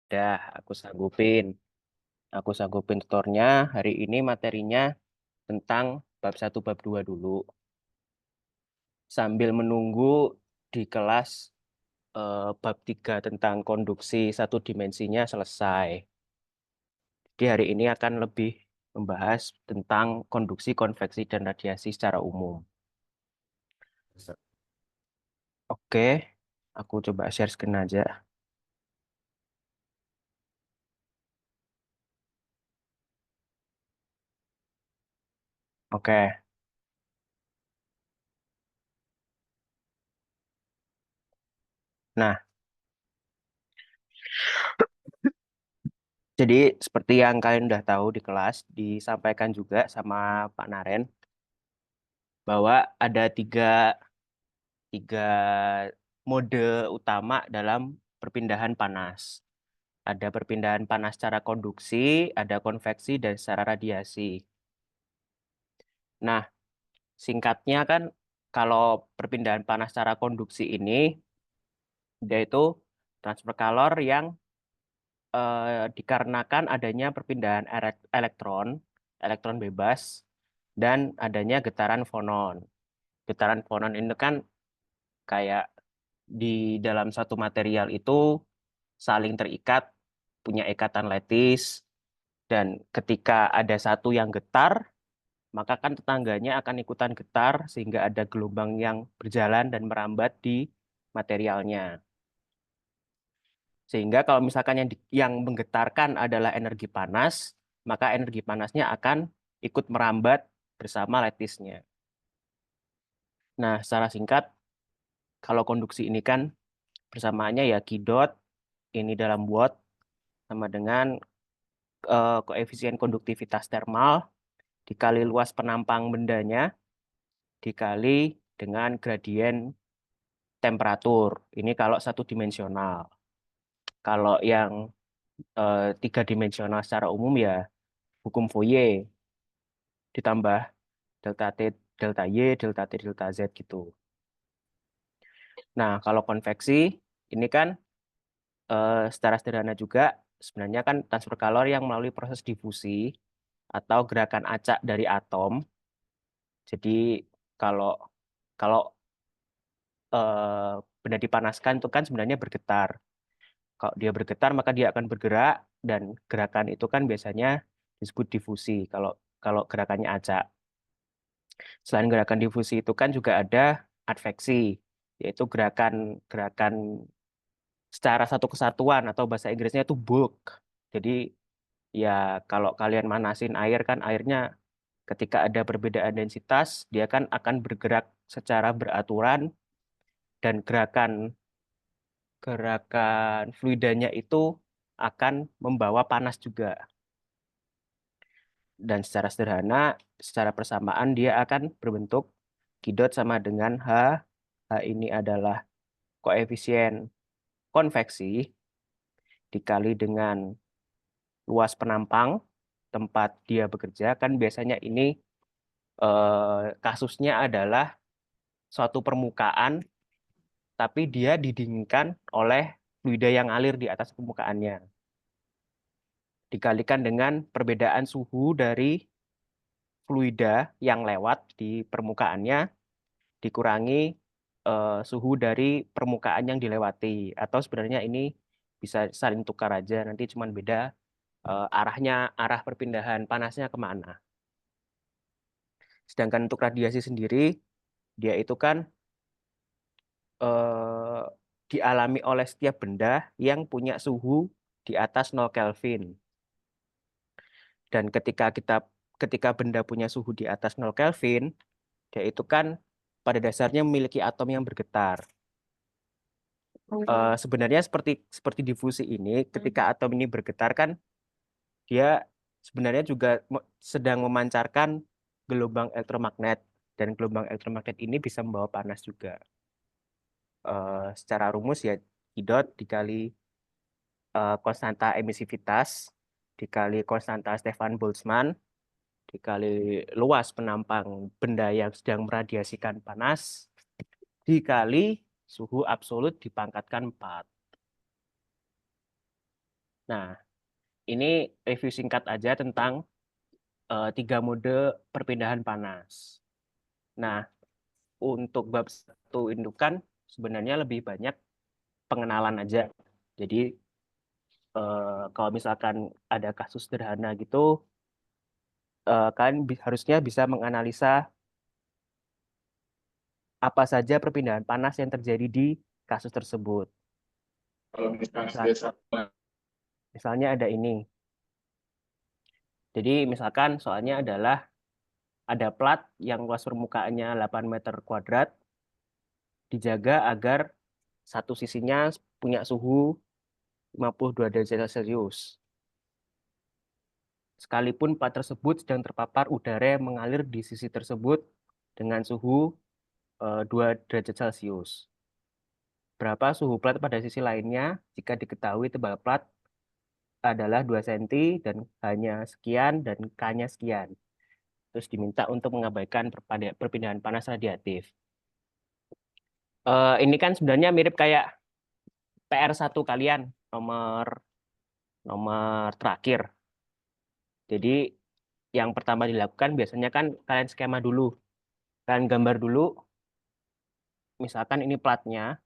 Udah, Aku sanggupin tutornya. Hari ini materinya tentang bab 1 bab 2 dulu. Sambil menunggu di kelas bab 3 tentang konduksi satu dimensinya selesai. Jadi hari ini akan lebih membahas tentang konduksi, konveksi, dan radiasi secara umum. Oke, aku coba share screen aja. Oke, nah, jadi seperti yang kalian udah tahu di kelas, disampaikan juga sama Pak Naren, bahwa ada tiga mode utama dalam perpindahan panas. Ada perpindahan panas secara konduksi, ada konveksi, dan secara radiasi. Nah, singkatnya kan kalau perpindahan panas secara konduksi ini, dia itu transfer kalor yang dikarenakan adanya perpindahan elektron, elektron bebas, dan adanya getaran fonon. Getaran fonon ini kan kayak di dalam satu material itu saling terikat, punya ikatan lattice, dan ketika ada satu yang getar, maka kan tetangganya akan ikutan getar sehingga ada gelombang yang berjalan dan merambat di materialnya. Sehingga kalau misalkan yang menggetarkan adalah energi panas, maka energi panasnya akan ikut merambat bersama lattice-nya. Nah, secara singkat, kalau konduksi ini kan persamaannya ya Q dot ini dalam watt sama dengan koefisien konduktivitas termal dikali luas penampang bendanya dikali dengan gradien temperatur. Ini kalau satu dimensional. Kalau yang tiga dimensional secara umum ya hukum Fourier ditambah delta T, delta Y, delta T, delta Z gitu. Nah, kalau konveksi ini kan secara sederhana juga sebenarnya kan transfer kalor yang melalui proses difusi atau gerakan acak dari atom. Jadi kalau kalau benda dipanaskan itu kan sebenarnya bergetar. Kalau dia bergetar maka dia akan bergerak dan gerakan itu kan biasanya disebut difusi. Kalau kalau gerakannya acak. Selain gerakan difusi itu kan juga ada adveksi, yaitu gerakan gerakan secara satu kesatuan atau bahasa Inggrisnya itu bulk. Jadi ya kalau kalian manasin air kan airnya ketika ada perbedaan densitas dia kan akan bergerak secara beraturan dan gerakan gerakan fluidanya itu akan membawa panas juga. Dan secara sederhana, secara persamaan dia akan berbentuk Q sama dengan H. H ini adalah koefisien konveksi dikali dengan luas penampang tempat dia bekerja. Kan biasanya ini kasusnya adalah suatu permukaan, tapi dia didinginkan oleh fluida yang ngalir di atas permukaannya. Dikalikan dengan perbedaan suhu dari fluida yang lewat di permukaannya dikurangi suhu dari permukaan yang dilewati. Atau sebenarnya ini bisa saling tukar aja, nanti cuman beda arah perpindahan panasnya kemana. Sedangkan untuk radiasi sendiri, dia itu kan eh, dialami oleh setiap benda yang punya suhu di atas 0 Kelvin. Dan ketika benda punya suhu di atas 0 Kelvin, dia itu kan pada dasarnya memiliki atom yang bergetar. Sebenarnya seperti seperti difusi ini, ketika atom ini bergetar kan dia sebenarnya juga sedang memancarkan gelombang elektromagnet dan gelombang elektromagnet ini bisa membawa panas juga. Secara rumus ya I dot dikali konstanta emisivitas dikali konstanta Stefan Boltzmann dikali luas penampang benda yang sedang meradiasikan panas dikali suhu absolut dipangkatkan 4. Nah, ini review singkat aja tentang 3 mode perpindahan panas. Nah, untuk bab 1 indukan sebenarnya lebih banyak pengenalan aja. Jadi kalau misalkan ada kasus sederhana gitu, kan harusnya bisa menganalisa apa saja perpindahan panas yang terjadi di kasus tersebut. Kalau misalnya Misal- Misalnya ada ini. Jadi misalkan soalnya adalah ada plat yang luas permukaannya 8 meter kuadrat, dijaga agar satu sisinya punya suhu 52 derajat Celcius. Sekalipun plat tersebut sedang terpapar udara yang mengalir di sisi tersebut dengan suhu 2 derajat Celcius. Berapa suhu plat pada sisi lainnya jika diketahui tebal plat adalah 2 cm dan hanya sekian dan K-nya sekian. Terus diminta untuk mengabaikan perpindahan panas radiatif. Ini kan sebenarnya mirip kayak PR1 kalian, nomor nomor terakhir. Jadi yang pertama dilakukan biasanya kan kalian skema dulu. Kalian gambar dulu, misalkan ini platnya,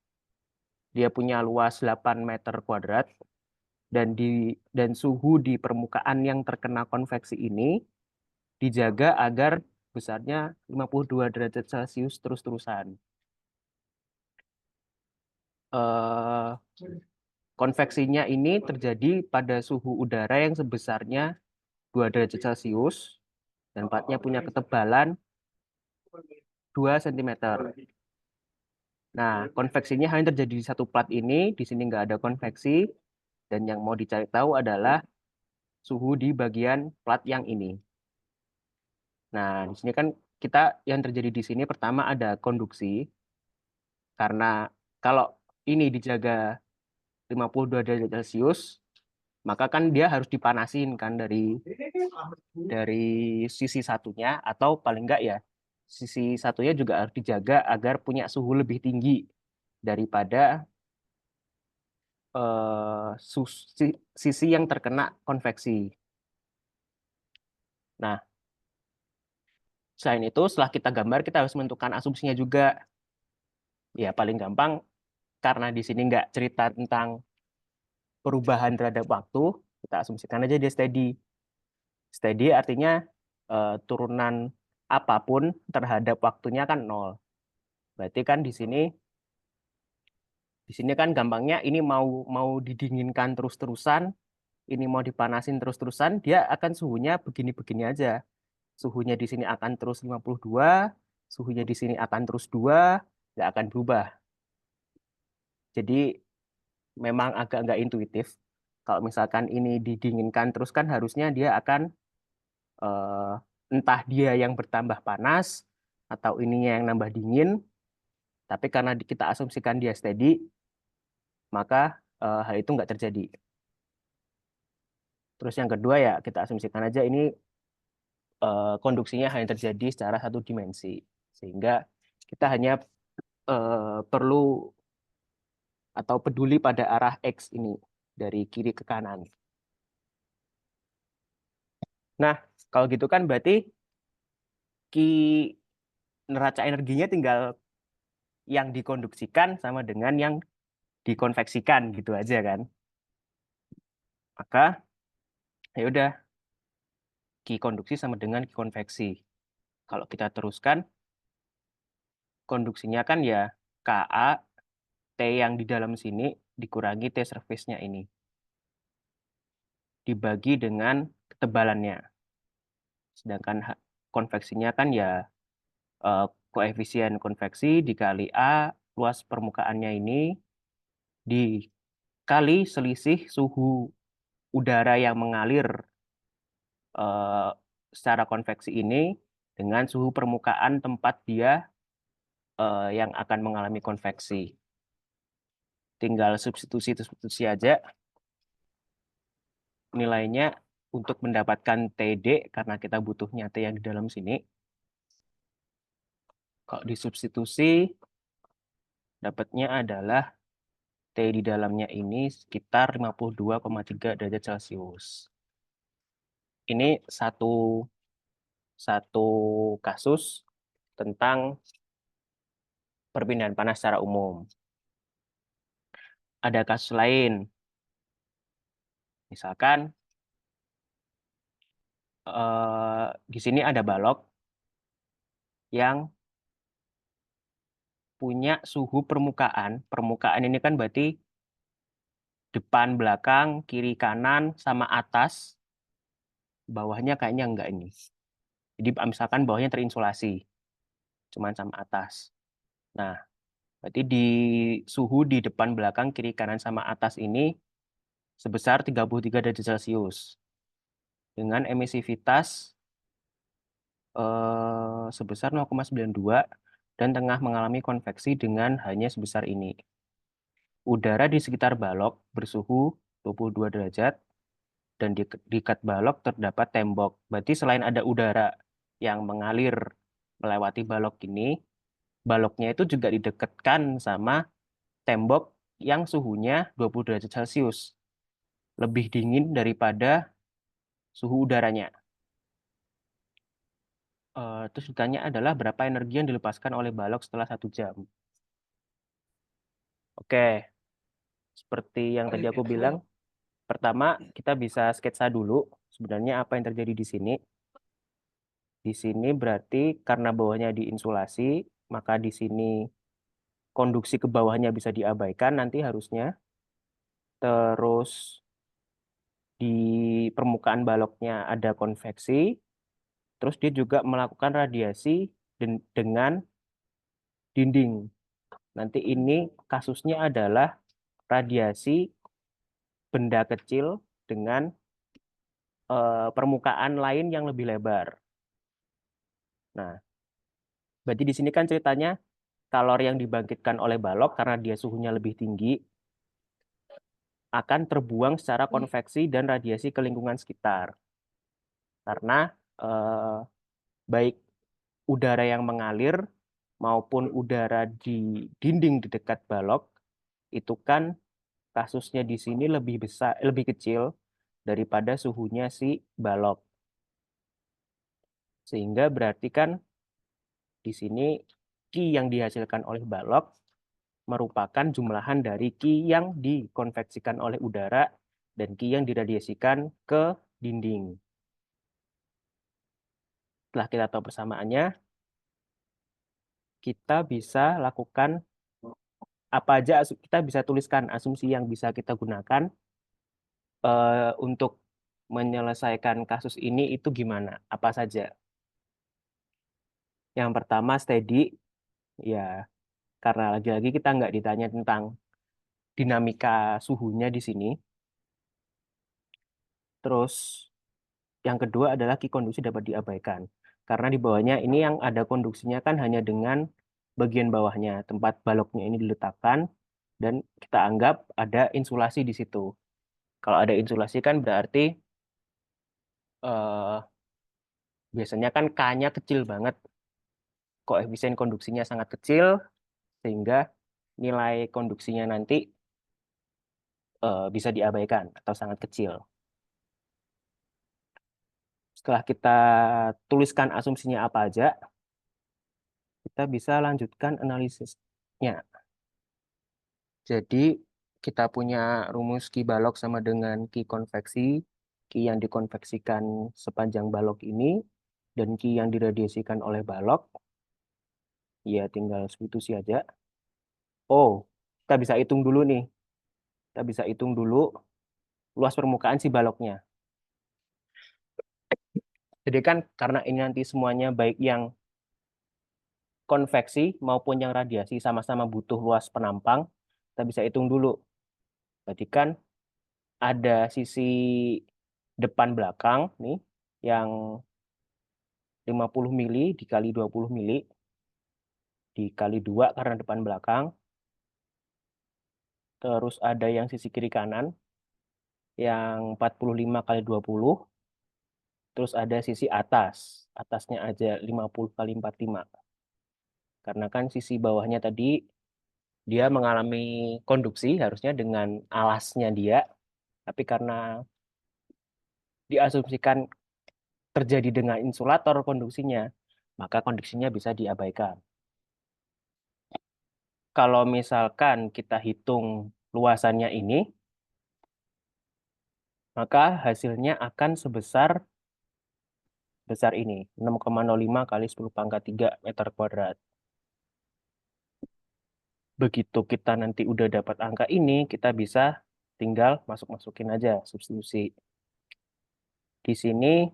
dia punya luas 8 meter kuadrat, dan suhu di permukaan yang terkena konveksi ini dijaga agar besarnya 52 derajat Celcius terus-terusan. Eh, Konveksinya ini terjadi pada suhu udara yang sebesarnya 2 derajat Celcius dan platnya punya ketebalan 2 cm. Nah, konveksinya hanya terjadi di satu plat ini, di sini nggak ada konveksi, dan yang mau dicari tahu adalah suhu di bagian plat yang ini. Nah, di sini kan kita yang terjadi di sini pertama ada konduksi, karena kalau ini dijaga 52 derajat Celcius, maka kan dia harus dipanasin kan dari sisi satunya, atau paling enggak ya sisi satunya juga harus dijaga agar punya suhu lebih tinggi daripada sisi yang terkena konveksi. Nah, selain itu setelah kita gambar kita harus menentukan asumsinya juga. Ya paling gampang karena di sini nggak cerita tentang perubahan terhadap waktu, kita asumsikan aja dia steady. Steady artinya turunan apapun terhadap waktunya kan nol. Berarti kan di sini kan gampangnya ini mau mau didinginkan terus-terusan, ini mau dipanasin terus-terusan, dia akan suhunya begini-begini aja. Suhunya di sini akan terus 52, suhunya di sini akan terus 2, nggak akan berubah. Jadi memang agak nggak intuitif. Kalau misalkan ini didinginkan terus kan harusnya dia akan entah dia yang bertambah panas atau ininya yang nambah dingin. Tapi karena kita asumsikan dia steady, maka hal itu nggak terjadi. Terus yang kedua ya kita asumsikan aja ini konduksinya hanya terjadi secara satu dimensi. Sehingga kita hanya perlu atau peduli pada arah X ini dari kiri ke kanan. Nah, kalau gitu kan berarti ki neraca energinya tinggal yang dikonduksikan sama dengan yang dikonveksikan gitu aja kan. Maka ya udah ki konduksi sama dengan ki konveksi. Kalau kita teruskan konduksinya kan ya Ka T yang di dalam sini dikurangi T surface-nya ini dibagi dengan ketebalannya. Sedangkan konveksinya kan ya koefisien konveksi dikali A luas permukaannya ini dikali selisih suhu udara yang mengalir eh, secara konveksi ini dengan suhu permukaan tempat dia yang akan mengalami konveksi. Tinggal substitusi aja nilainya untuk mendapatkan TD karena kita butuhnya T yang di dalam sini. Kalau disubstitusi dapatnya adalah T di dalamnya ini sekitar 52,3 derajat Celcius. Ini satu kasus tentang perpindahan panas secara umum. Ada kasus lain, misalkan di sini ada balok yang punya suhu permukaan ini kan berarti depan, belakang, kiri, kanan, sama atas, bawahnya kayaknya enggak ini. Jadi misalkan bawahnya terinsulasi, cuman sama atas. Nah, berarti di suhu di depan, belakang, kiri, kanan, sama atas ini sebesar 33 derajat Celcius. Dengan emisivitas sebesar 0,92 dan tengah mengalami konveksi dengan hanya sebesar ini. Udara di sekitar balok bersuhu 22 derajat dan di dekat balok terdapat tembok. Berarti selain ada udara yang mengalir melewati balok ini, baloknya itu juga didekatkan sama tembok yang suhunya 20 derajat Celcius. Lebih dingin daripada suhu udaranya. Terus ditanya adalah berapa energi yang dilepaskan oleh balok setelah 1 jam. Oke, seperti yang tadi aku bilang, pertama kita bisa sketsa dulu sebenarnya apa yang terjadi di sini. Di sini berarti karena bawahnya diinsulasi, maka di sini konduksi ke bawahnya bisa diabaikan nanti harusnya. Terus di permukaan baloknya ada konveksi, terus dia juga melakukan radiasi dengan dinding. Nanti ini kasusnya adalah radiasi benda kecil dengan permukaan lain yang lebih lebar. Nah, berarti di sini kan ceritanya kalori yang dibangkitkan oleh balok karena dia suhunya lebih tinggi akan terbuang secara konveksi dan radiasi ke lingkungan sekitar. Karena baik udara yang mengalir maupun udara di dinding di dekat balok itu kan kasusnya di sini lebih besar, lebih kecil daripada suhunya si balok. Sehingga berarti kan di sini Ki yang dihasilkan oleh balok merupakan jumlahan dari Ki yang dikonveksikan oleh udara dan Ki yang diradiasikan ke dinding. Setelah kita tahu persamaannya, kita bisa lakukan apa aja, kita bisa tuliskan asumsi yang bisa kita gunakan untuk menyelesaikan kasus ini itu gimana, apa saja. Yang pertama steady, ya karena lagi-lagi kita nggak ditanya tentang dinamika suhunya di sini. Terus yang kedua adalah Ki konduksi dapat diabaikan. Karena di bawahnya ini yang ada konduksinya kan hanya dengan bagian bawahnya, tempat baloknya ini diletakkan, dan kita anggap ada insulasi di situ. Kalau ada insulasi kan berarti eh, biasanya kan K-nya kecil banget, koefisien konduksinya sangat kecil, sehingga nilai konduksinya nanti bisa diabaikan atau sangat kecil. Setelah kita tuliskan asumsinya apa aja, kita bisa lanjutkan analisisnya. Jadi kita punya rumus Ki balok sama dengan Ki konveksi, Ki yang dikonveksikan sepanjang balok ini, dan Ki yang diradiasikan oleh balok. Ya tinggal substitusi aja. Oh, kita bisa hitung dulu nih. Kita bisa hitung dulu luas permukaan si baloknya. Jadi kan karena ini nanti semuanya baik yang konveksi maupun yang radiasi sama-sama butuh luas penampang, kita bisa hitung dulu. Berarti kan ada sisi depan belakang nih yang 50 mili dikali 20 mili dikali 2 karena depan belakang. Terus ada yang sisi kiri kanan yang 45 kali 20. Terus ada sisi atas. Atasnya aja 50 kali 45. Karena kan sisi bawahnya tadi dia mengalami konduksi harusnya dengan alasnya dia, tapi karena diasumsikan terjadi dengan insulator konduksinya, maka konduksinya bisa diabaikan. Kalau misalkan kita hitung luasannya ini, maka hasilnya akan sebesar ini, 6,05 kali 10 pangkat 3 meter kuadrat. Begitu kita nanti udah dapat angka ini, kita bisa tinggal masukin aja substitusi. Di sini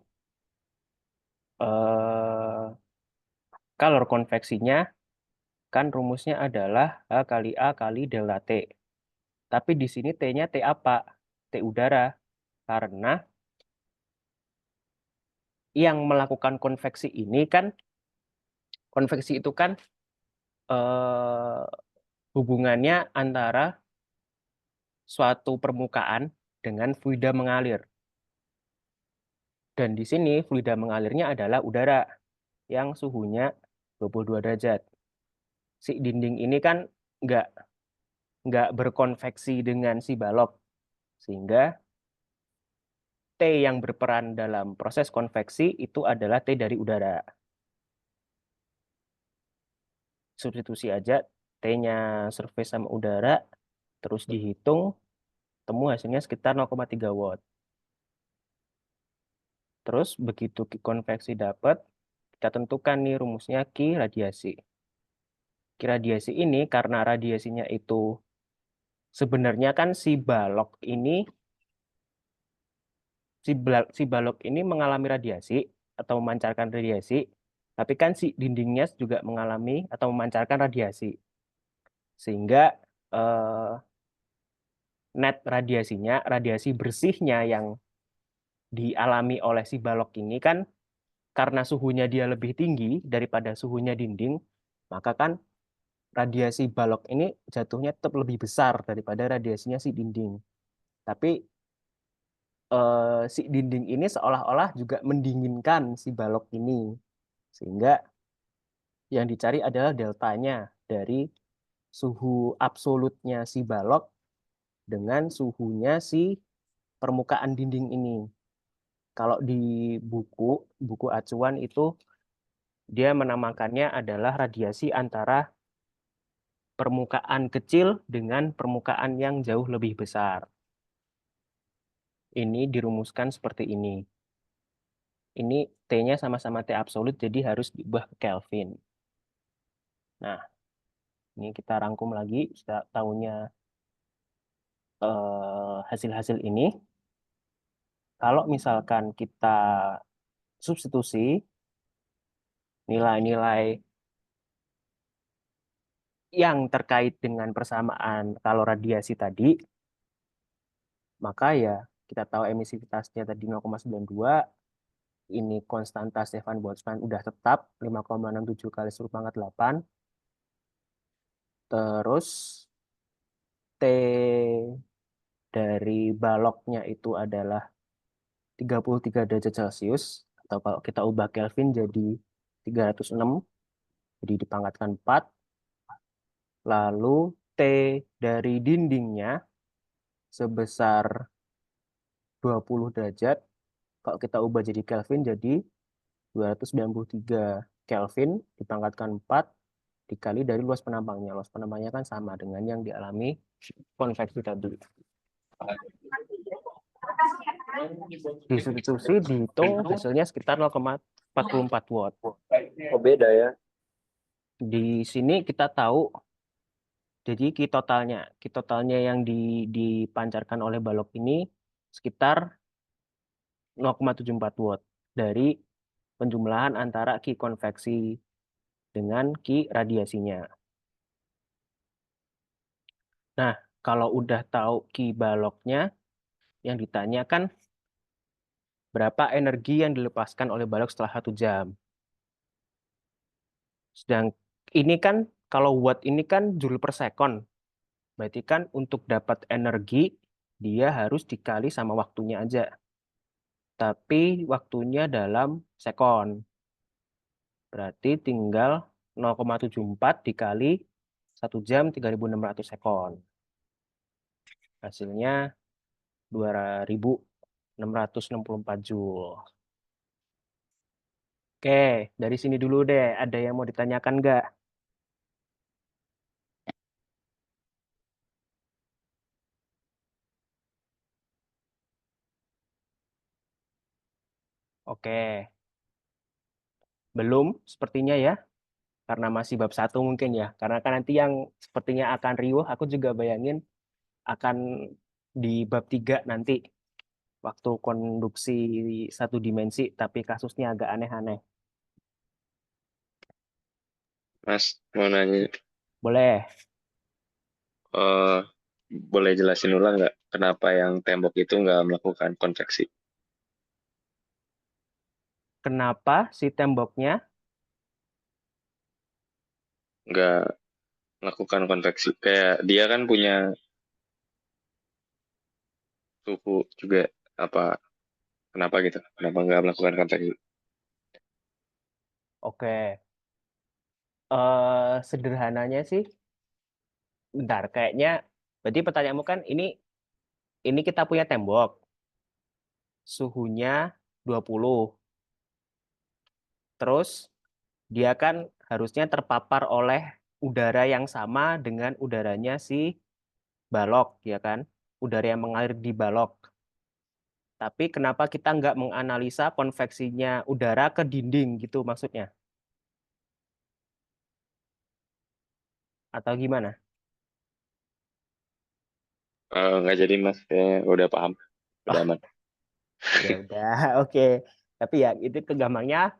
kalor konveksinya kan rumusnya adalah H kali A kali delta T. Tapi di sini T-nya T apa? T udara. Karena yang melakukan konveksi ini kan, konveksi itu kan hubungannya antara suatu permukaan dengan fluida mengalir. Dan di sini fluida mengalirnya adalah udara yang suhunya 22 derajat. Si dinding ini kan nggak berkonveksi dengan si balok, sehingga T yang berperan dalam proses konveksi itu adalah T dari udara. Substitusi aja T-nya surface sama udara, terus dihitung, temu hasilnya sekitar 0,3 watt. Terus begitu Q konveksi dapat, kita tentukan nih rumusnya Q radiasi. Q radiasi ini karena radiasinya itu sebenarnya kan si balok ini mengalami radiasi atau memancarkan radiasi, tapi kan si dindingnya juga mengalami atau memancarkan radiasi. Sehingga net radiasinya, radiasi bersihnya yang dialami oleh si balok ini kan karena suhunya dia lebih tinggi daripada suhunya dinding, maka kan radiasi balok ini jatuhnya tetap lebih besar daripada radiasinya si dinding. Tapi si dinding ini seolah-olah juga mendinginkan si balok ini. Sehingga yang dicari adalah deltanya dari suhu absolutnya si balok dengan suhunya si permukaan dinding ini. Kalau di buku acuan itu dia menamakannya adalah radiasi antara permukaan kecil dengan permukaan yang jauh lebih besar. Ini dirumuskan seperti ini. Ini T-nya sama-sama T absolut, jadi harus diubah ke Kelvin. Nah, ini kita rangkum lagi, kita tahunya hasil-hasil ini. Kalau misalkan kita substitusi nilai-nilai yang terkait dengan persamaan kalor radiasi tadi, maka ya kita tahu emisivitasnya tadi 0,92, ini konstanta Stefan Boltzmann udah tetap 5,67 kali 10 pangkat 8. Terus T dari baloknya itu adalah 33 derajat Celcius, atau kalau kita ubah Kelvin jadi 306, jadi dipangkatkan 4. Lalu T dari dindingnya sebesar 20 derajat, kalau kita ubah jadi Kelvin jadi 293 Kelvin dipangkatkan 4 dikali dari luas penampangnya. Luas penampangnya kan sama dengan yang dialami konveksi tadi. Disubstitusi dihitung hasilnya sekitar 0,44 watt. Oh, beda ya. Di sini kita tahu jadi Q totalnya yang dipancarkan oleh balok ini sekitar 0,74 watt dari penjumlahan antara Q konveksi dengan Q radiasinya. Nah, kalau udah tahu Q baloknya, yang ditanyakan berapa energi yang dilepaskan oleh balok setelah 1 jam. Sedang ini kan, kalau watt ini kan joule per second. Berarti kan untuk dapat energi, dia harus dikali sama waktunya aja. Tapi waktunya dalam sekon. Berarti tinggal 0,74 dikali 1 jam 3.600 sekon. Hasilnya 2.664 Joule. Oke, dari sini dulu deh. Ada yang mau ditanyakan nggak? Oke, belum sepertinya ya. Karena masih bab 1 mungkin ya. Karena kan nanti yang sepertinya akan riuh, aku juga bayangin akan di bab 3 nanti. Waktu konduksi 1 dimensi, tapi kasusnya agak aneh-aneh. Mas, mau nanya, Boleh. eh, boleh jelasin ulang nggak kenapa yang tembok itu nggak melakukan konveksi? Kenapa si temboknya? Nggak melakukan konveksi. Kayak dia kan punya suhu juga, apa, kenapa gitu? Kenapa nggak melakukan konveksi? Oke. Sederhananya sih, bentar, kayaknya, berarti pertanyaanmu kan ini kita punya tembok, suhunya 20. Terus dia kan harusnya terpapar oleh udara yang sama dengan udaranya si balok, ya kan? Udara yang mengalir di balok. Tapi kenapa kita nggak menganalisa konveksinya udara ke dinding gitu maksudnya? Atau gimana? Nggak jadi Mas, kayaknya udah paham, udah Ah, aman. ya udah, oke. Tapi ya itu kegampangnya,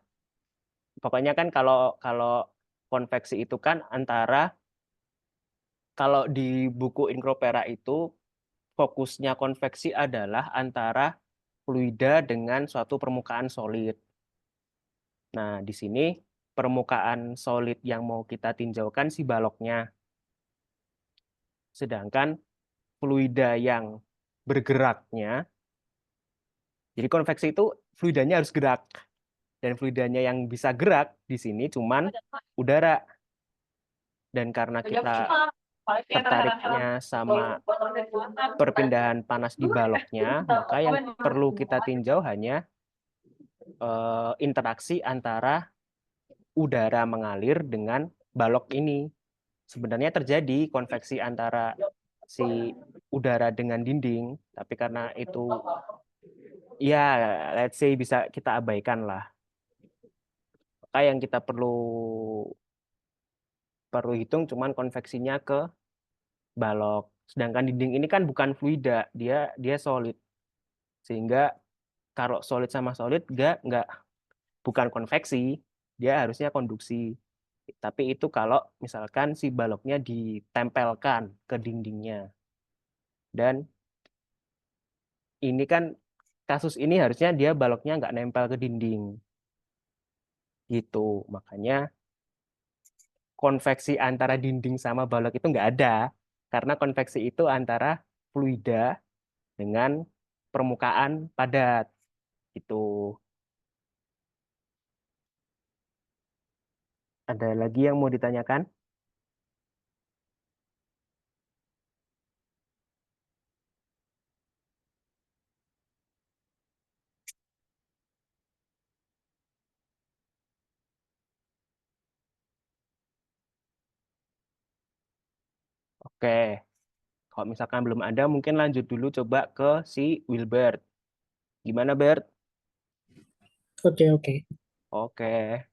pokoknya kan kalau kalau konveksi itu kan antara, kalau di buku Incropera itu fokusnya konveksi adalah antara fluida dengan suatu permukaan solid. Nah, di sini permukaan solid yang mau kita tinjaukan si baloknya. Sedangkan fluida yang bergeraknya, jadi konveksi itu fluidanya harus gerak. Dan fluidanya yang bisa gerak di sini cuman udara. Dan karena kita tertariknya sama perpindahan panas di baloknya, maka yang perlu kita tinjau hanya interaksi antara udara mengalir dengan balok ini. Sebenarnya terjadi konveksi antara si udara dengan dinding, tapi karena itu ya let's say bisa kita abaikan lah. Maka yang kita perlu perlu hitung cuman konveksinya ke balok. Sedangkan dinding ini kan bukan fluida, dia dia solid. Sehingga kalau solid sama solid nggak bukan konveksi, dia harusnya konduksi. Tapi itu kalau misalkan si baloknya ditempelkan ke dindingnya. Dan ini kan kasus ini harusnya dia baloknya nggak nempel ke dinding. Gitu. Makanya konveksi antara dinding sama balok itu nggak ada. Karena konveksi itu antara fluida dengan permukaan padat. Gitu. Ada lagi yang mau ditanyakan? Oke. Kalau misalkan belum ada, mungkin lanjut dulu coba ke si Wilbert. Gimana, Bert? Oke, oke. Oke.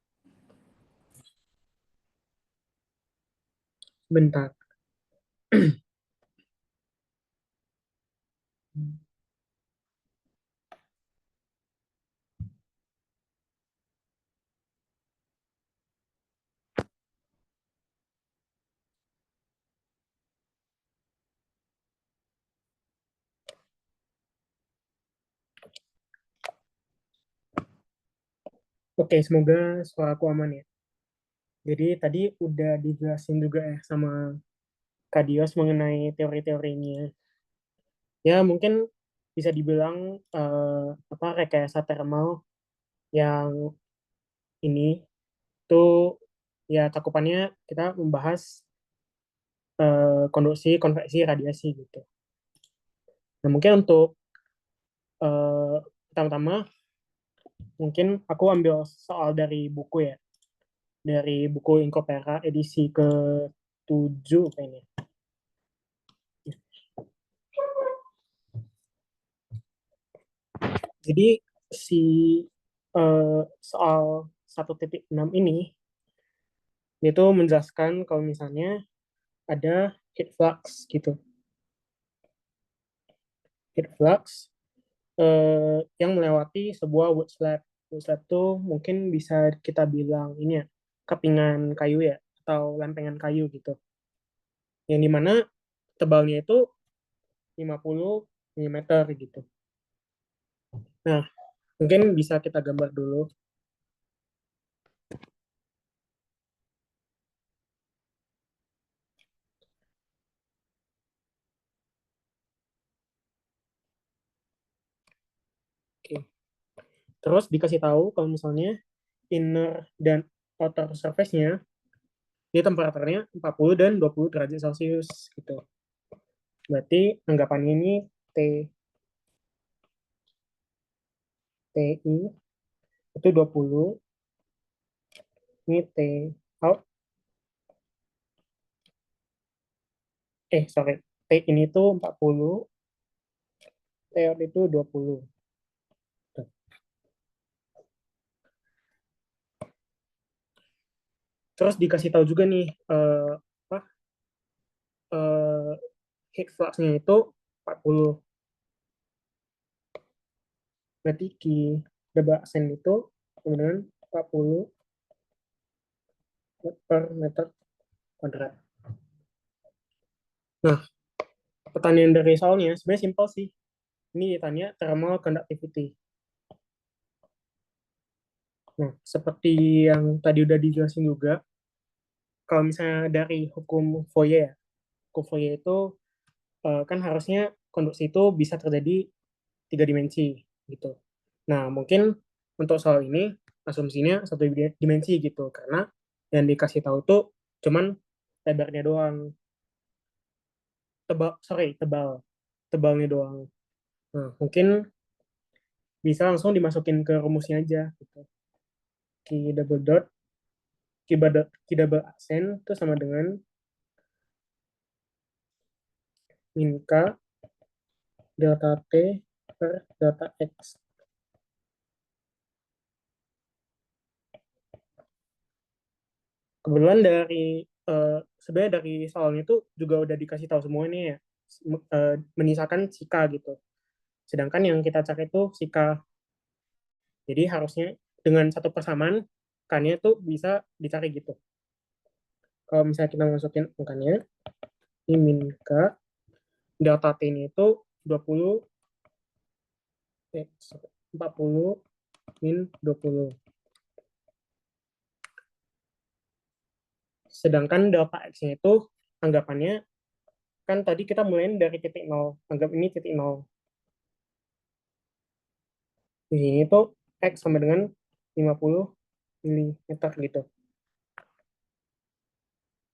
Bentar. Oke, semoga suaraku aman ya. Jadi tadi udah dijelasin juga ya sama Kak Dios mengenai teori-teorinya. Ya, mungkin bisa dibilang apa rekayasa thermal yang ini tuh ya cakupannya kita membahas konduksi, konveksi, radiasi gitu. Nah, mungkin untuk pertama-tama mungkin aku ambil soal dari buku ya, dari buku Incopera edisi ke-7 kayaknya. Jadi si soal 1.6 ini itu menjelaskan kalau misalnya ada heat flux gitu. Heat flux yang melewati sebuah wood slab. Wood slab itu mungkin bisa kita bilang ini ya, kepingan kayu ya, atau lempengan kayu gitu. Yang dimana tebalnya itu 50 mm gitu. Nah, mungkin bisa kita gambar dulu. Oke. Terus dikasih tahu kalau misalnya inner dan outer surface-nya ini temperaturnya 40 dan 20 derajat Celcius gitu. Berarti anggapannya ini TI itu 20, ini T out, sorry, T ini tuh 40, T out itu 20. Terus dikasih tahu juga nih apa heat flux-nya itu 40. Berarti Q double accent itu kemudian 40 per meter kuadrat. Nah, pertanyaan dari soalnya sebenarnya simpel sih. Ini ditanya thermal conductivity. Nah, seperti yang tadi udah dijelasin juga, kalau misalnya dari hukum Fourier ya, hukum Fourier itu kan harusnya konduksi itu bisa terjadi 3 dimensi gitu. Nah, mungkin untuk soal ini asumsinya 1 dimensi gitu, karena yang dikasih tahu tuh cuman lebarnya doang, tebalnya doang. Nah, mungkin bisa langsung dimasukin ke rumusnya aja gitu. Q double dot, Q double accent itu sama dengan min K delta T per delta X. Kebetulan dari sebenarnya dari soalnya itu juga udah dikasih tahu semua nih ya, menyisakan si K gitu. Sedangkan yang kita cari itu si K. Jadi harusnya dengan satu persamaan K-nya itu bisa dicari gitu. Kalau misalnya kita masukin angkanya, ini min K, delta T-nya itu 20, 40 min 20. Sedangkan delta X-nya itu anggapannya, kan tadi kita mulai dari titik 0, anggap ini titik 0. Di sini tuh X sama dengan 50 mm gitu.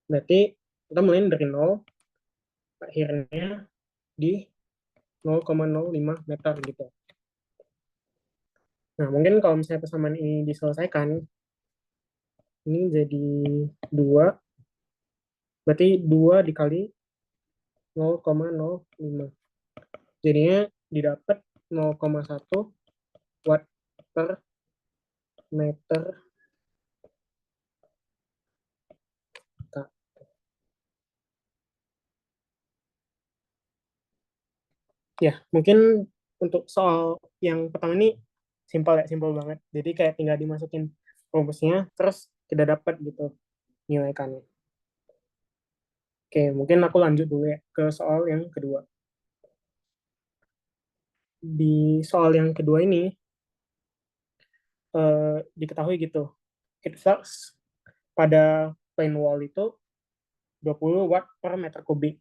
Berarti kita mulai dari 0, akhirnya di 0,05 meter gitu. Nah, mungkin kalau misalnya persamaan ini diselesaikan, ini jadi 2, berarti 2 dikali 0,05. Jadinya didapat 0,1 watt per meter. Ya, mungkin untuk soal yang pertama ini simpel banget. Jadi kayak tinggal dimasukin rumusnya, terus kita dapat gitu nilai kan. Oke, mungkin aku lanjut dulu ya ke soal yang kedua. Di soal yang kedua ini diketahui gitu, heat flux pada plane wall itu 20 watt per meter kubik.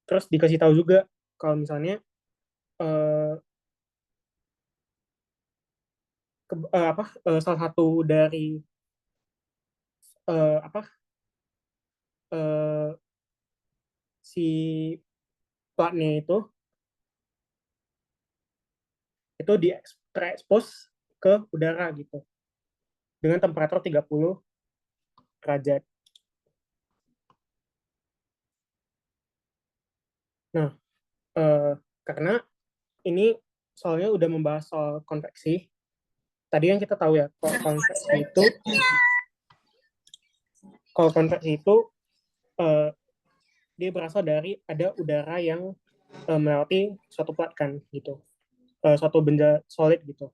Terus dikasih tahu juga kalau misalnya salah satu dari apa eh, si platnya itu terekspos ke udara gitu dengan temperatur 30 derajat. Nah, karena ini soalnya udah membahas soal konveksi. Tadi yang kita tahu ya, kalau konveksi itu dia berasal dari ada udara yang melewati suatu plat kan gitu, suatu benda solid gitu.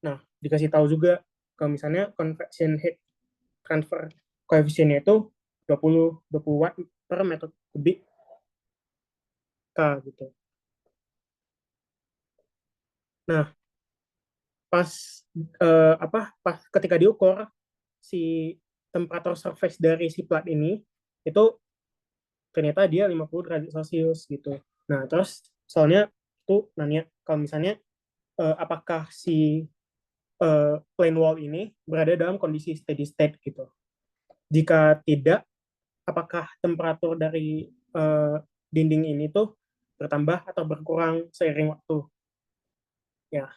Nah, dikasih tahu juga kalau misalnya convection heat transfer koefisiennya itu 20 watt per meter kubik K gitu. Nah, pas ketika diukur si temperatur surface dari si plat ini itu ternyata dia 50 derajat Celcius gitu. Nah, terus soalnya tuh nanya kalau misalnya apakah si plane wall ini berada dalam kondisi steady state gitu. Jika tidak, apakah temperatur dari dinding ini tuh bertambah atau berkurang seiring waktu? Ya,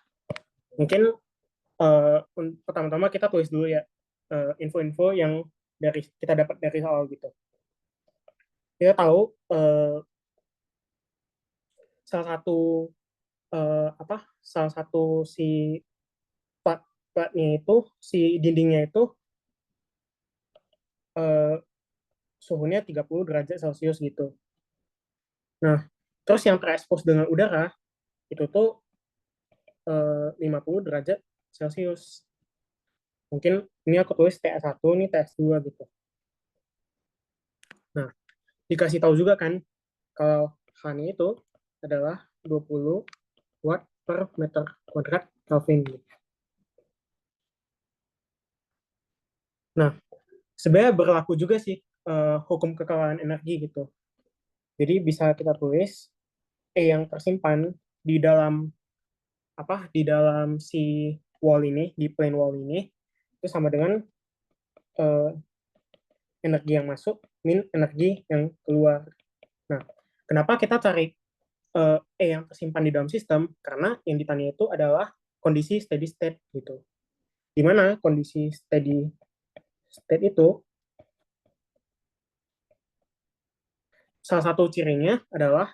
mungkin pertama-tama kita tulis dulu ya info-info yang kita dapat dari soal gitu. Kita tahu salah satu si platnya itu, si dindingnya itu suhunya 30 derajat Celcius gitu. Nah, terus yang terekspos dengan udara itu tuh 50 derajat Celcius. Mungkin ini aku tulis TS1, ini TS2 gitu. Nah, dikasih tahu juga kan kalau H-nya itu adalah 20 watt per meter kuadrat Kelvin. Nah, sebenarnya berlaku juga sih hukum kekalahan energi gitu. Jadi bisa kita tulis E yang tersimpan di dalam si wall ini, di plane wall ini itu sama dengan energi yang masuk min energi yang keluar. Nah, kenapa kita cari E yang tersimpan di dalam sistem? Karena yang ditanya itu adalah kondisi steady state gitu. Di mana kondisi steady state itu salah satu cirinya adalah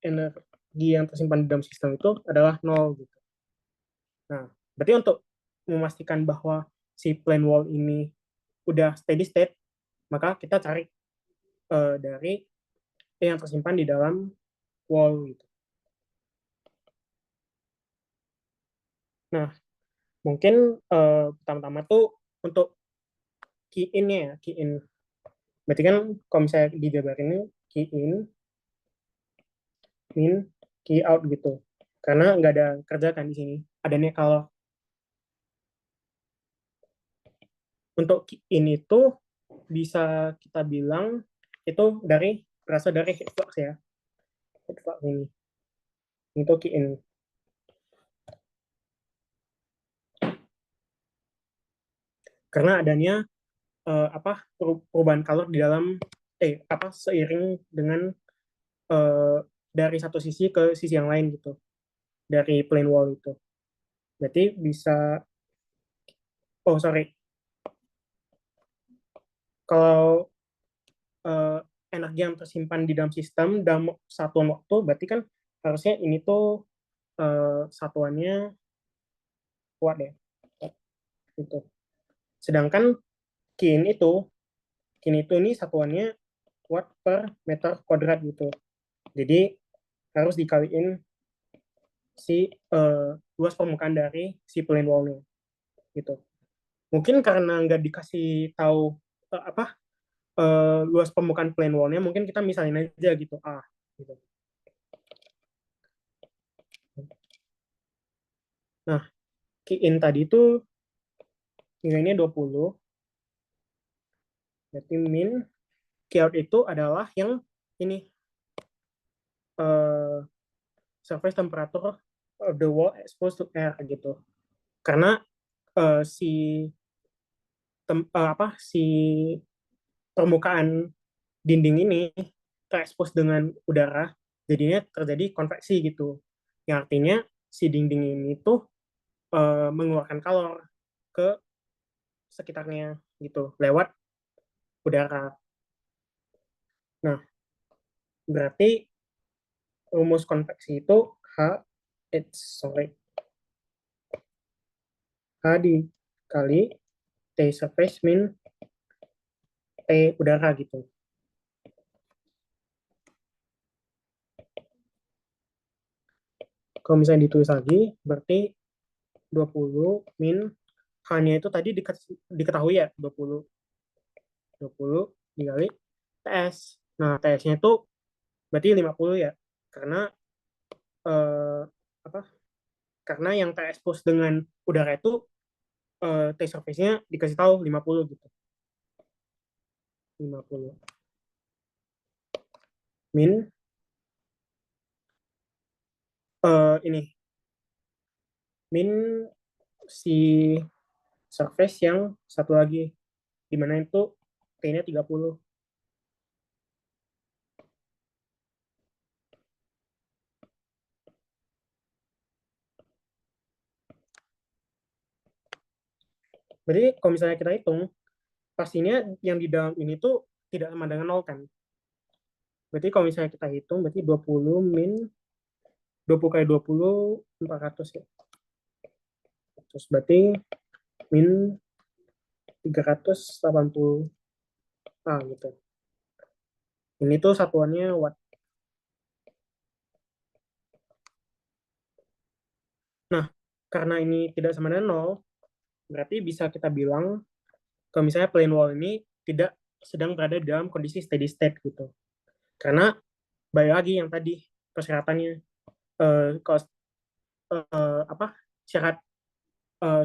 energi yang tersimpan di dalam sistem itu adalah nol gitu. Nah, berarti untuk memastikan bahwa si plane wall ini udah steady state, maka kita cari dari yang tersimpan di dalam wall gitu. Nah, mungkin pertama-tama tuh untuk key in-nya ya, key in. Berarti kan kalau misalnya dijabarin ini key in, min, key out gitu. Karena nggak ada kerja kan di sini. Adanya kalau untuk key in itu bisa kita bilang itu berasal dari heat flux ya. Heat flux ini. Itu key in. Karena adanya perubahan kalor di dalam seiring dengan dari satu sisi ke sisi yang lain gitu dari plane wall itu. Berarti bisa kalau energi yang tersimpan di dalam sistem dalam satuan waktu berarti kan harusnya ini tuh satuannya watt ya. Gitu. Sedangkan kin itu ini satuannya watt per meter kuadrat gitu. Jadi harus dikaliin si luas permukaan dari si plane wall-nya gitu. Mungkin karena nggak dikasih tahu luas permukaan plane wall-nya, mungkin kita misalin aja gitu A gitu. Nah, key-in tadi itu nilainya 20. Berarti min key-out itu adalah yang ini surface temperature of the wall exposed to air gitu. Karena si permukaan dinding ini terekspos dengan udara, jadinya terjadi konveksi gitu. Yang artinya si dinding ini tuh mengeluarkan kalor ke sekitarnya gitu lewat udara. Nah, berarti rumus konveksi itu H dikali T surface min T udara gitu. Kalau misalnya ditulis lagi, berarti 20 min H-nya itu tadi diketahui ya, 20 dikali TS. Nah, TS-nya itu berarti 50 ya. Karena eh, apa? Karena yang terekspos dengan udara itu T surface-nya dikasih tahu 50 gitu. 50 min ini min si surface yang satu lagi, di mana itu T-nya 30. Berarti kalau misalnya kita hitung, pastinya yang di dalam ini tuh tidak sama dengan 0 kan. Berarti kalau misalnya kita hitung, berarti 20 min 20 kali 20, 400 ya. Terus berarti min 380 gitu. Ini tuh satuannya watt. Nah, karena ini tidak sama dengan 0, berarti bisa kita bilang kalau misalnya plane wall ini tidak sedang berada dalam kondisi steady state gitu. Karena balik lagi yang tadi persyaratannya, kalau syarat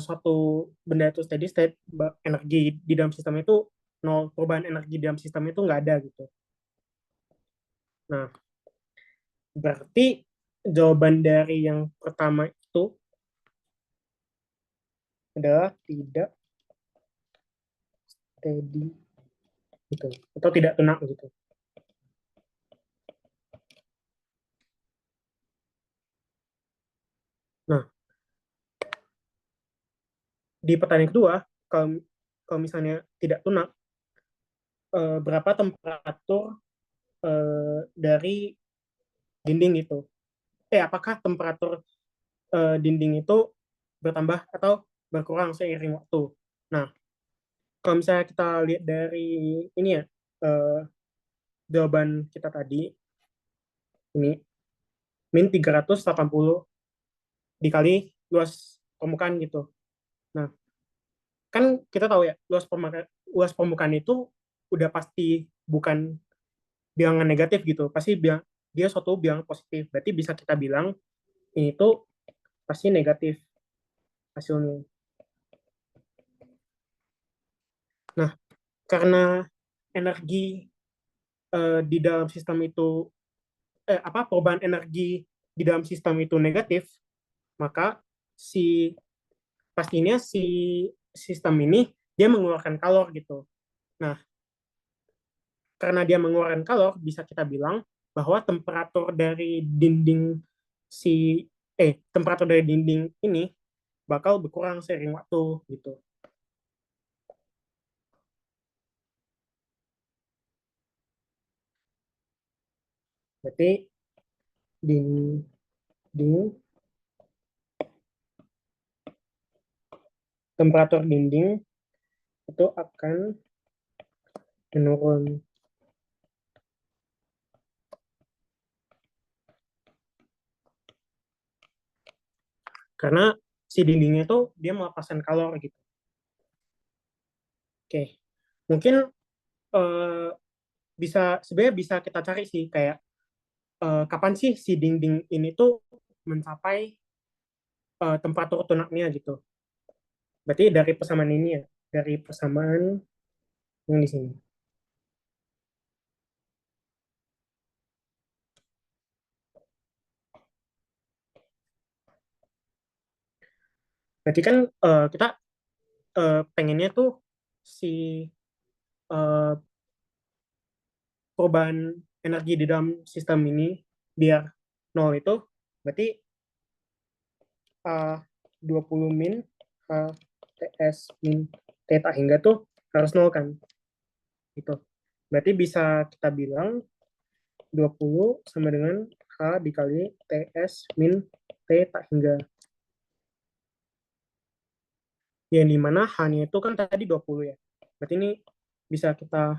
suatu benda itu steady state, energi di dalam sistem itu nol, perubahan energi di dalam sistem itu nggak ada gitu. Nah, berarti jawaban dari yang pertama itu adalah tidak steady gitu, atau tidak tunak gitu. Nah, di pertanyaan kedua, kalau misalnya tidak tunak, berapa temperatur dari dinding itu? Apakah temperatur dinding itu bertambah atau berkurang seiring waktu? Nah, kalau misalnya kita lihat dari ini ya, jawaban kita tadi, ini min 380 dikali luas permukaan gitu. Nah, kan kita tahu ya, luas permukaan itu udah pasti bukan bilangan negatif gitu, pasti dia suatu bilangan positif. Berarti bisa kita bilang ini tuh pasti negatif hasilnya. Nah, karena energi di dalam sistem itu perubahan energi di dalam sistem itu negatif, maka pastinya si sistem ini dia mengeluarkan kalor gitu. Nah, karena dia mengeluarkan kalor, bisa kita bilang bahwa si temperatur dari dinding ini bakal berkurang seiring waktu gitu. Berarti dinding temperatur dinding itu akan menurun. Karena si dindingnya itu dia melepaskan kalor gitu. Oke, mungkin eh, sebenarnya bisa kita cari sih kayak kapan sih si dinding ini tuh mencapai temperatur tunaknya gitu. Berarti dari persamaan ini ya, dari persamaan yang di sini. Berarti kan kita pengennya tuh si uh, perubahan energi di dalam sistem ini biar 0 itu berarti 20 min TS min theta hingga tuh harus 0 kan. Gitu. Berarti bisa kita bilang 20 sama dengan H dikali TS min theta hingga. Yang dimana H-nya itu kan tadi 20 ya. Berarti ini bisa kita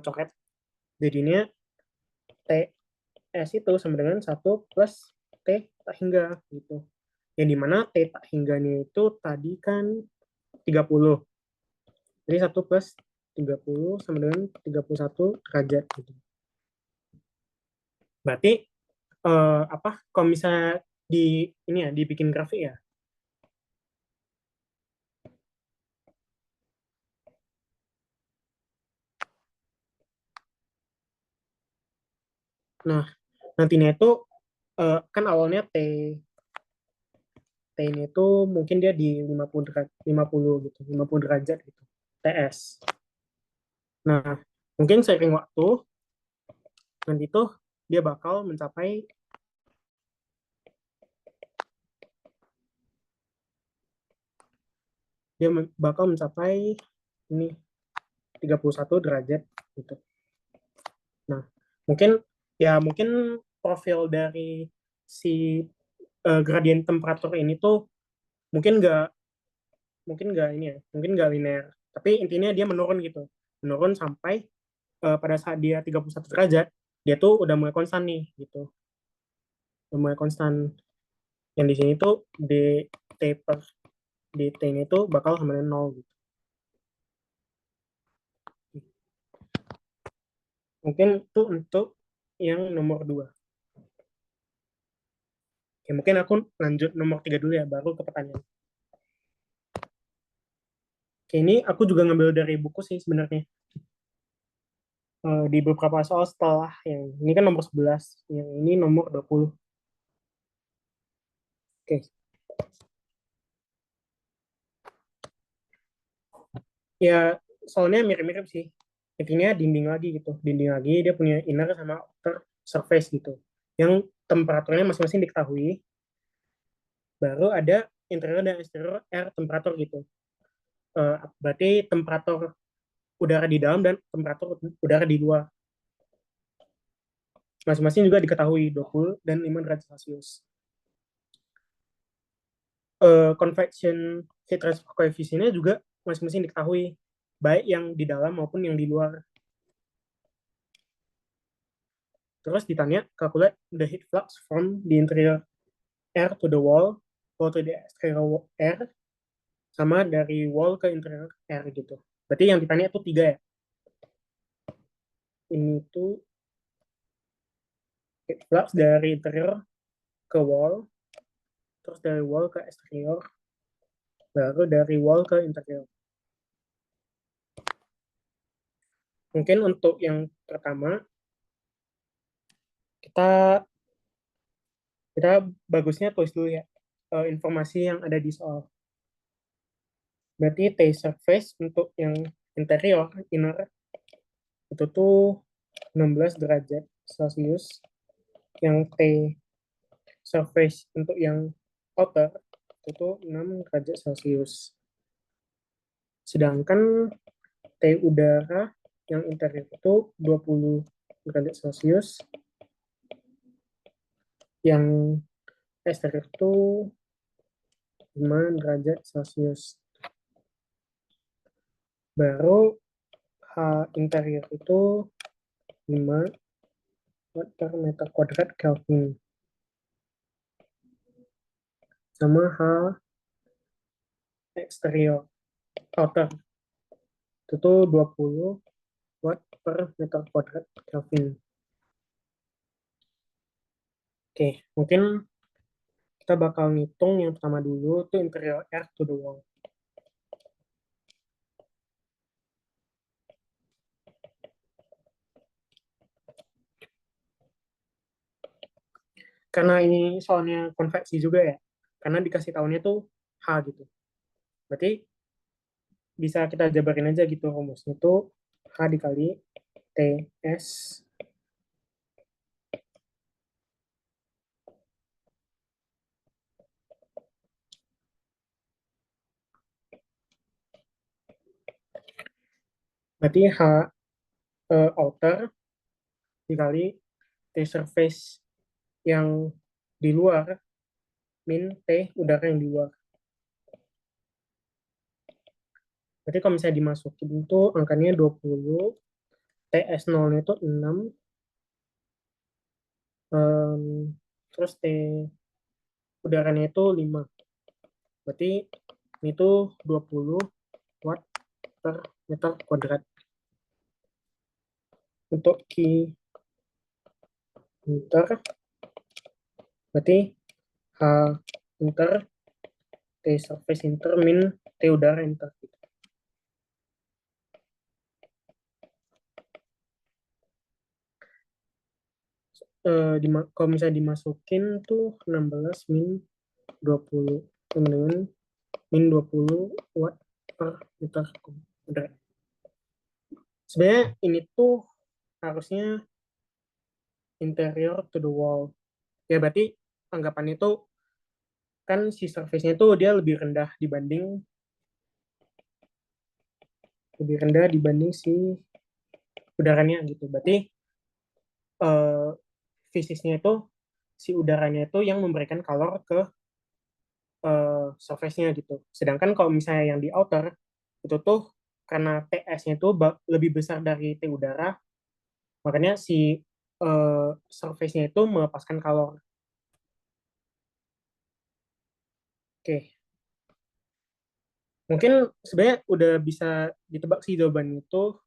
coret. Jadinya TS itu sama dengan 1 plus T tak hingga gitu. Yang dimana T tak hingganya itu tadi kan 30. Jadi 1 plus 30 sama dengan 31 derajat gitu. Berarti kalau misalnya ini ya dibikin grafik ya. Nah, nantinya itu kan awalnya T-nya itu mungkin dia di 50 gitu, 50 derajat gitu. TS. Nah, mungkin seiring waktu nanti tuh dia bakal mencapai ini 31 derajat gitu. Nah, mungkin profil dari si gradien temperatur ini tuh mungkin nggak linear. Tapi intinya dia menurun gitu. Menurun sampai pada saat dia 31 derajat, dia tuh udah mulai konstan nih gitu. Udah mulai konstan. Yang di sini tuh dt ini tuh bakal sama dengan 0 gitu. Mungkin itu untuk yang nomor 2. Oke, mungkin aku lanjut nomor 3 dulu ya, baru ke pertanyaan. Oke, ini aku juga ngambil dari buku sih sebenarnya. Di beberapa soal setelah yang ini kan nomor 11, yang ini nomor 20. Oke. Ya, soalnya mirip-mirip sih. Intinya dinding lagi gitu. Dinding lagi, dia punya inner sama outer surface gitu. Yang temperaturnya masing-masing diketahui. Baru ada interior dan exterior air temperatur gitu. Berarti temperatur udara di dalam dan temperatur udara di luar. Masing-masing juga diketahui 20 dan 5 derajat Celcius. Convection heat transfer coefficient-nya juga masing-masing diketahui, baik yang di dalam maupun yang di luar. Terus ditanya, calculate the heat flux from the interior air to the wall, or to the exterior air, sama dari wall ke interior air gitu. Berarti yang ditanya itu 3 ya. Ini tuh heat flux dari interior ke wall, terus dari wall ke exterior, baru dari wall ke interior. Mungkin untuk yang pertama, kita bagusnya tulis dulu ya informasi yang ada di soal. Berarti T surface untuk yang interior, inner, itu tuh 16 derajat Celcius. Yang T surface untuk yang outer, itu tuh 6 derajat Celcius. Sedangkan T udara yang interior itu 20 derajat Celcius. Yang exterior itu 5 derajat Celcius. Baru H interior itu 5 watt per meter kuadrat Kelvin. Sama H exterior outer itu tuh 20 watt per meter kuadrat Kelvin. Oke, mungkin kita bakal ngitung yang pertama dulu tuh interior air to the wall. Karena ini soalnya konveksi juga ya, karena dikasih tahunnya tuh H gitu. Berarti bisa kita jabarin aja gitu rumusnya tuh H dikali TS berarti outer dikali T surface yang di luar min T udara yang di luar. Berarti kalau misalnya dimasukin itu angkanya 20, TS0-nya itu 6, terus T udaranya itu 5. Berarti ini tuh 20 watt per meter kuadrat. Untuk Q inter berarti H inter T surface inter min T udara inter. Kalau misalnya dimasukin tuh 16 min 20 teman-teman, min 20 watt per meter kuadrat. Sebenarnya ini tuh harusnya interior to the wall. Ya berarti anggapan itu kan si surface-nya itu dia lebih rendah dibanding si udaranya gitu. Berarti fisiknya itu si udaranya itu yang memberikan kalor ke surface-nya gitu. Sedangkan kalau misalnya yang di outer itu tuh karena TS-nya itu lebih besar dari T udara, makanya si surface-nya itu melepaskan kalor. Oke. Mungkin sebenarnya udah bisa ditebak sih jawabannya itu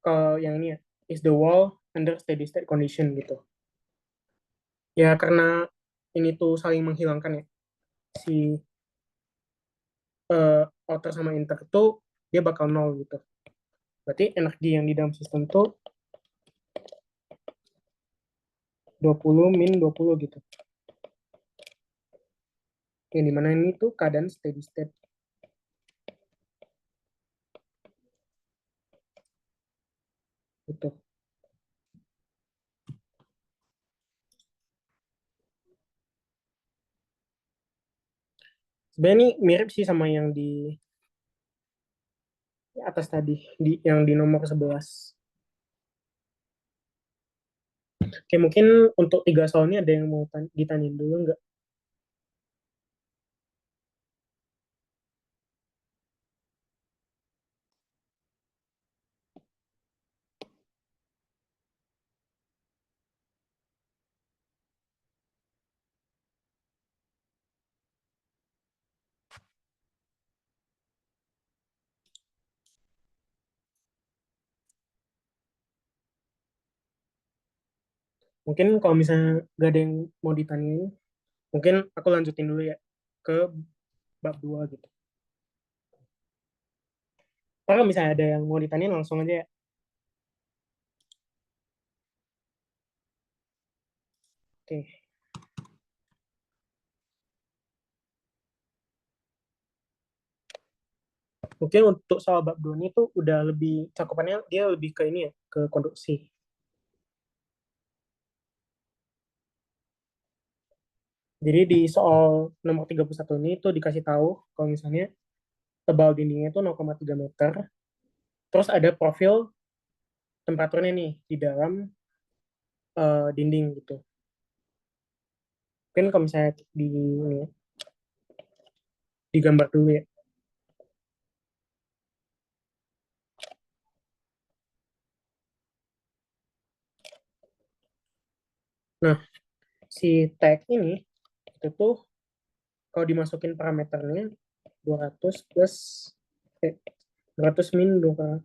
kalau yang ini ya, is the wall under steady state condition gitu. Ya karena ini tuh saling menghilangkan ya. Si outer sama inter itu dia bakal nol gitu. Berarti energi yang di dalam sistem tuh 20 min 20 gitu. Yang dimana ini tuh keadaan steady state. Gitu. Sebenarnya ini mirip sih sama yang di atas tadi, yang di nomor 11. Oke, mungkin untuk 3 soalnya ada yang mau ditanyain dulu nggak? Mungkin kalau misalnya nggak ada yang mau ditanyain, mungkin aku lanjutin dulu ya ke bab 2 gitu. Kalau misalnya ada yang mau ditanyain langsung aja ya. Oke. Mungkin untuk soal bab 2 ini tuh udah lebih cakupannya dia lebih ke ini ya, ke konduksi. Jadi di soal nomor 31 ini tuh dikasih tahu kalau misalnya tebal dindingnya itu 0,3 meter. Terus ada profil temperaturnya nih di dalam dinding gitu. Mungkin kalau misalnya ini, digambar dulu ya. Nah, si tag ini itu tuh kalau dimasukin parameternya 200 plus 200 min 200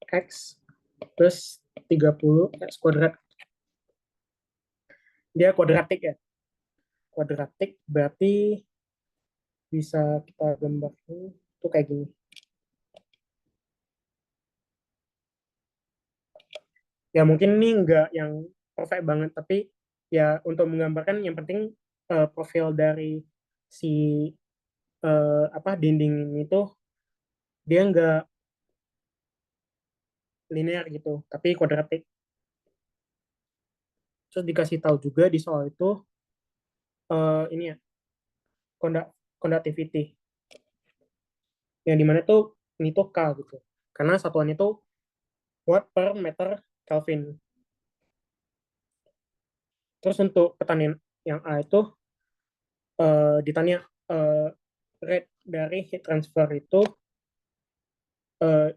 x plus 30 x kuadrat. Dia kuadratik ya. Kuadratik berarti bisa kita gambarkan tuh kayak gini. Ya mungkin ini enggak yang perfect banget, tapi ya untuk menggambarkan yang penting profil dari si dinding ini tuh dia enggak linear gitu, tapi kuadratik. Terus dikasih tahu juga di soal itu ini ya, conductivity. Yang dimana tuh ini tuh K gitu. Karena satuannya tuh watt per meter Kelvin. Terus untuk pertanyaan yang A itu ditanya rate dari heat transfer itu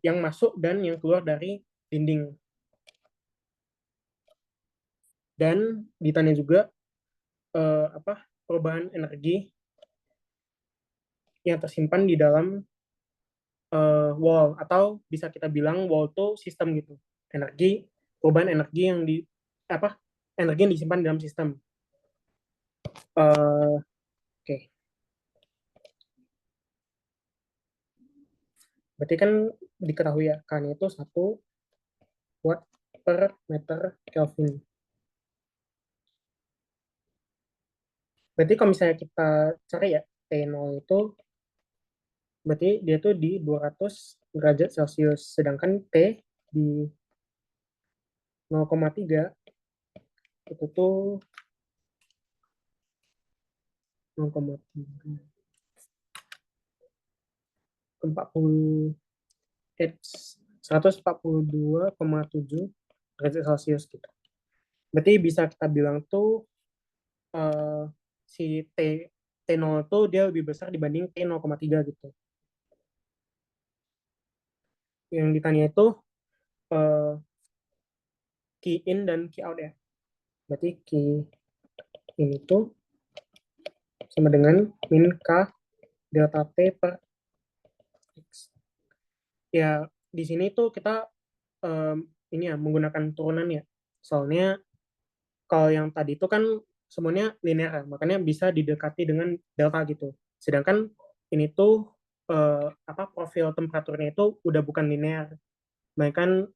yang masuk dan yang keluar dari dinding. Dan ditanya juga perubahan energi yang tersimpan di dalam wall, atau bisa kita bilang wall itu sistem gitu. Perubahan energi yang energi yang disimpan di dalam sistem. Oke. Berarti kan diketahui ya, K itu 1 watt per meter Kelvin. Berarti kalau misalnya kita cari ya, T0 itu berarti dia tuh di 200 derajat Celcius. Sedangkan T di 0,3 itu tuh 0,3 40 142,7 derajat Celcius gitu. Berarti bisa kita bilang tuh si T0 tuh dia lebih besar dibanding T 0,3 gitu. Yang ditanya itu key in dan key out ya. Berarti key in itu sama dengan min K delta T per X. Ya, di sini tuh kita ini ya menggunakan turunan ya. Soalnya kalau yang tadi itu kan semuanya linear, makanya bisa didekati dengan delta gitu. Sedangkan ini tuh profil temperaturnya itu udah bukan linear, bahkan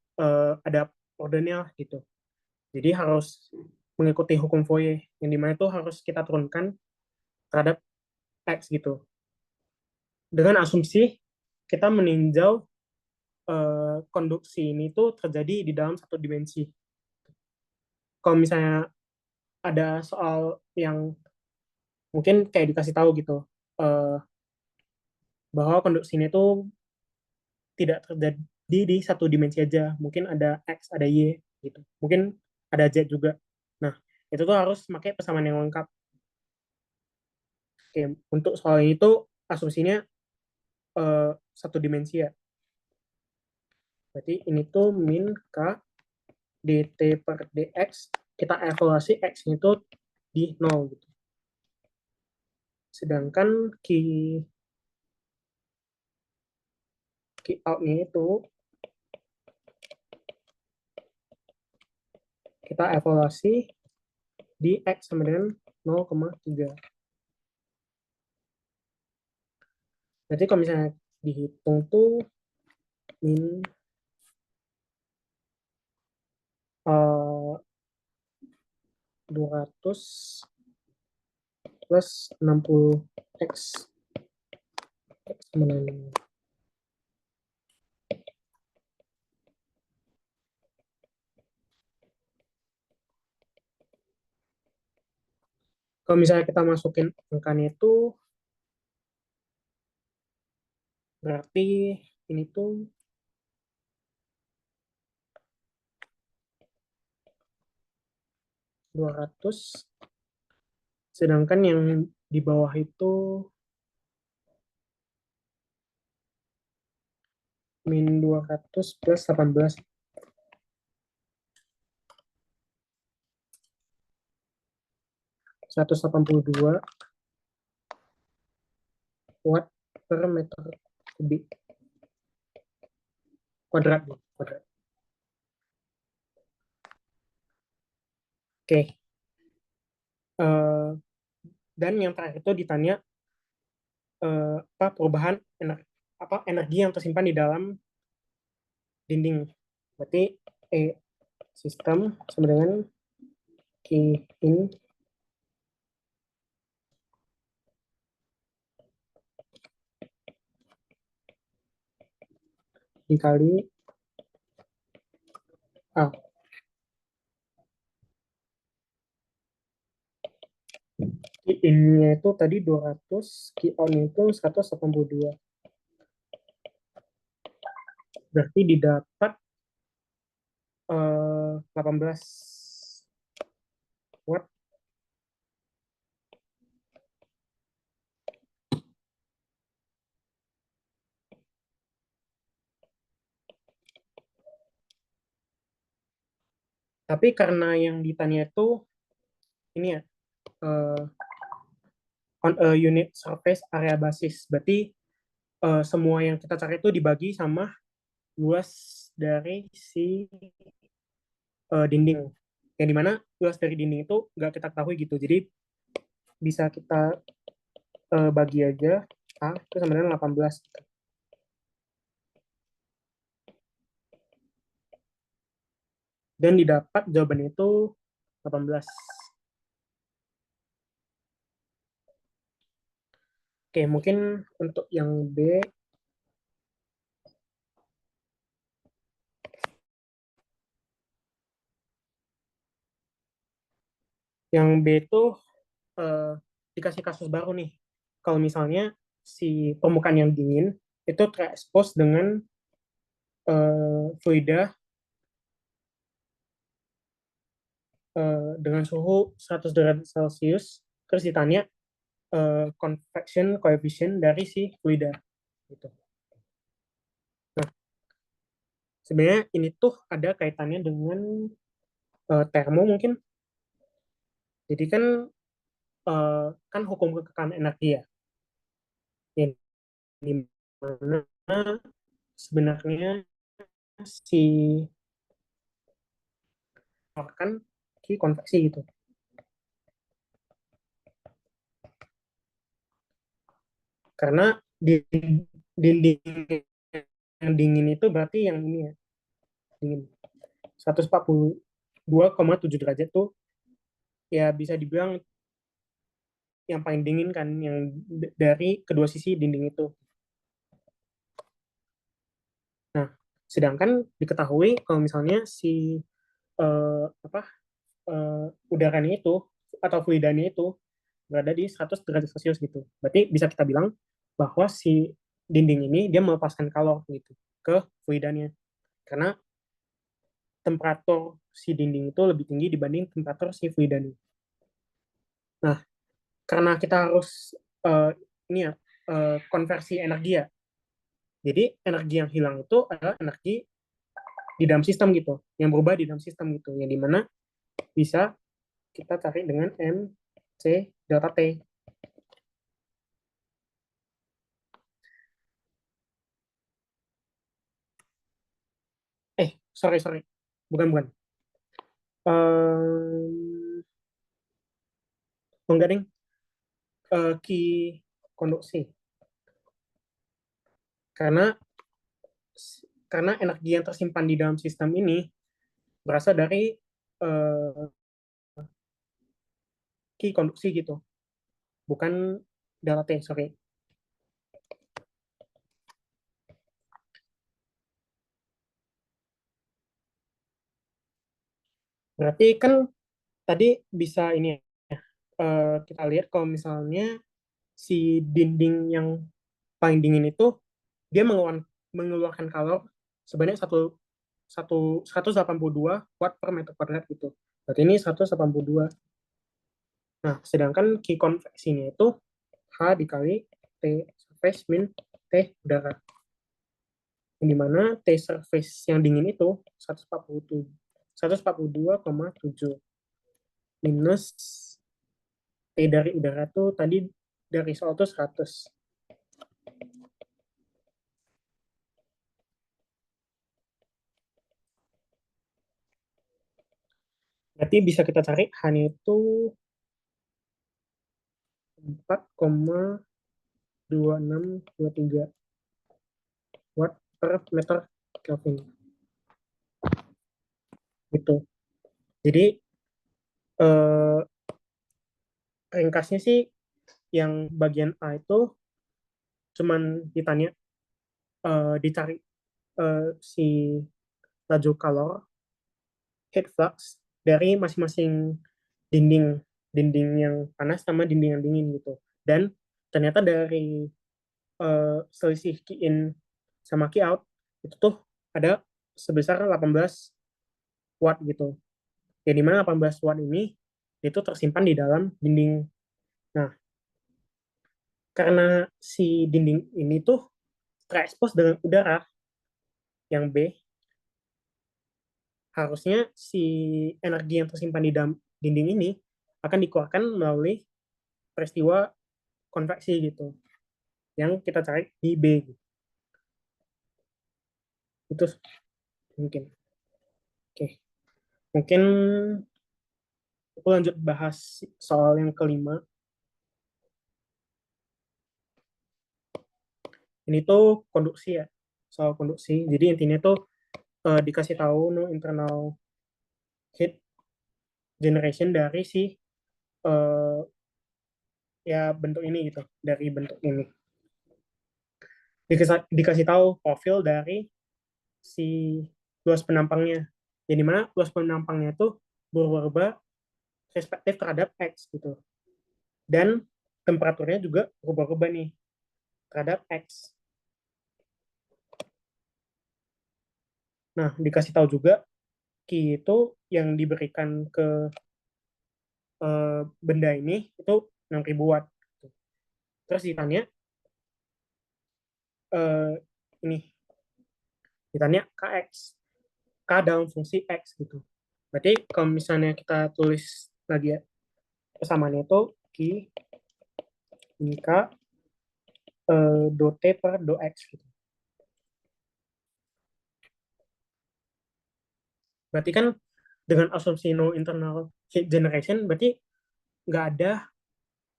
ada ordernya gitu. Jadi harus mengikuti hukum Fourier, yang dimana itu harus kita turunkan terhadap X gitu. Dengan asumsi kita meninjau konduksi ini tuh terjadi di dalam satu dimensi. Kalau misalnya ada soal yang mungkin kayak dikasih tahu gitu, bahwa konduksi ini tuh tidak terjadi di satu dimensi aja, mungkin ada X, ada Y gitu, mungkin ada Z juga. Nah, itu tuh harus pakai persamaan yang lengkap. Oke, untuk soal ini tuh asumsinya satu dimensi ya. Berarti ini tuh min K dt per dx, kita evaluasi X itu di 0 gitu. Sedangkan key out-nya itu kita evaluasi di X sama dengan 0,3. Berarti kalau misalnya dihitung tuh min 200 plus 60 X sama dengan kalau misalnya kita masukin angkanya itu berarti ini tuh 200, sedangkan yang di bawah itu min 200 plus 18. 182 watt per meter kubik kuadrat. Oke. Dan yang terakhir itu ditanya perubahan energi yang tersimpan di dalam dinding. Berarti sistem sama dengan Q in dikali in-nya itu tadi 200, key out-nya itu 182. Berarti didapat 18 watt. Tapi karena yang ditanya itu ini ya, on a unit surface area basis, berarti semua yang kita cari itu dibagi sama luas dari si dinding. Yang dimana luas dari dinding itu nggak kita ketahui gitu. Jadi bisa kita bagi aja A itu sama dengan 18. Dan didapat jawabannya itu 18. Oke, mungkin untuk yang B, yang B itu dikasih kasus baru nih. Kalau misalnya si permukaan yang dingin itu terekspos dengan fluida dengan suhu 100 derajat Celcius, terus ditanya convection coefficient dari si fluida gitu. Nah, sebenarnya ini tuh ada kaitannya dengan termo mungkin. Jadi kan hukum kekekalan energi ya. Yang dimana sebenarnya si akan ki konveksi gitu. Karena dinding yang dingin itu berarti yang ini ya, dingin 142,7 derajat tuh ya bisa dibilang yang paling dingin kan, yang dari kedua sisi dinding itu. Nah, sedangkan diketahui kalau misalnya si udaranya itu atau fluidanya itu berada di 100 derajat Celcius gitu. Berarti bisa kita bilang bahwa si dinding ini dia melepaskan kalor gitu ke fluidanya. Karena temperatur si dinding itu lebih tinggi dibanding temperatur si fluidanya. Nah, karena kita harus ini ya konversi energi ya. Jadi energi yang hilang itu adalah energi di dalam sistem gitu, yang berubah di dalam sistem gitu, yang dimana bisa kita cari dengan MC delta T. Sorry. Bukan. Enggak, ding. Ki konduksi. Karena energi yang tersimpan di dalam sistem ini berasal dari ki konduksi gitu. Bukan delta T, sorry. Berarti kan tadi bisa ini ya, kita lihat kalau misalnya si dinding yang paling dingin itu dia mengeluarkan kalor sebanyak 182 watt per meter kuadrat gitu. Berarti ini 182. Nah, sedangkan Q konveksinya itu H dikali T surface min T udara. Yang dimana T surface yang dingin itu 142,7 minus T dari udara itu tadi dari soal itu 100. Berarti bisa kita cari H-nya itu 4,2623 watt per meter Kelvin. Gitu. Jadi ringkasnya sih yang bagian A itu cuman ditanya dicari si laju kalor heat flux dari masing-masing dinding dinding yang panas sama dinding yang dingin gitu. Dan ternyata dari selisih key in sama key out itu tuh ada sebesar 18 watt gitu. Yang dimana 18 watt ini itu tersimpan di dalam dinding. Nah, karena si dinding ini tuh terekspos dengan udara yang B, harusnya si energi yang tersimpan di dalam dinding ini akan dikeluarkan melalui peristiwa konveksi gitu, yang kita cari di B. Itu mungkin. Oke, mungkin aku lanjut bahas soal yang kelima. Ini tuh konduksi ya, soal konduksi. Jadi intinya tuh dikasih tahu no internal heat generation dari si ya bentuk ini gitu, dari bentuk ini. Dikasih tahu profil dari si luas penampangnya. Jadi mana luas penampangnya itu berubah-ubah respektif terhadap X gitu. Dan temperaturnya juga berubah-ubah nih terhadap X. Nah, dikasih tahu juga Q itu yang diberikan ke benda ini itu 6.000 watt. Terus ditanya ini ditanya Kx, K dalam fungsi X gitu. Berarti kalau misalnya kita tulis lagi ya, persamaannya itu Q ini K do T per do X gitu. Berarti kan dengan asumsi no internal heat generation, berarti nggak ada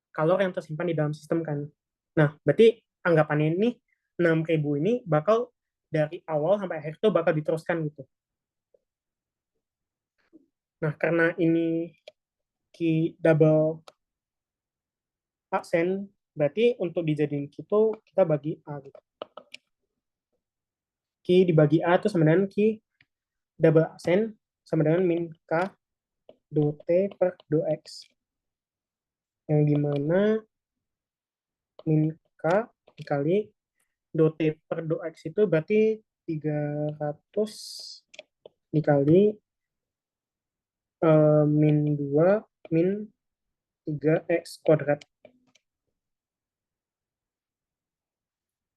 kalor yang tersimpan di dalam sistem kan. Nah, berarti anggapannya ini 6.000 ini bakal dari awal sampai akhir itu bakal diteruskan gitu. Nah, karena ini key double aksen, berarti untuk dijadiin key itu kita bagi A gitu. Key dibagi A itu sama dengan key double aksen sama dengan min K do T per do X. Yang dimana min K dikali do T per do X itu berarti 300 dikali min 2 min 3x kuadrat.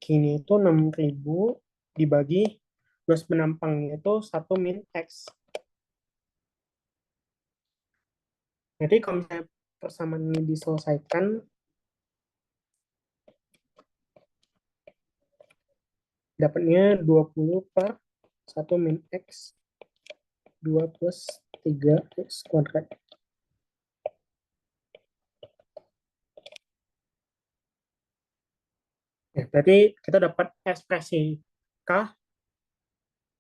Kini itu 6.000 dibagi luas penampangnya itu 1 min x. Jadi kalau misalnya persamaan ini diselesaikan, dapatnya 20 per 1 min x 2 plus 3x kuadrat. Ya, berarti kita dapat ekspresi K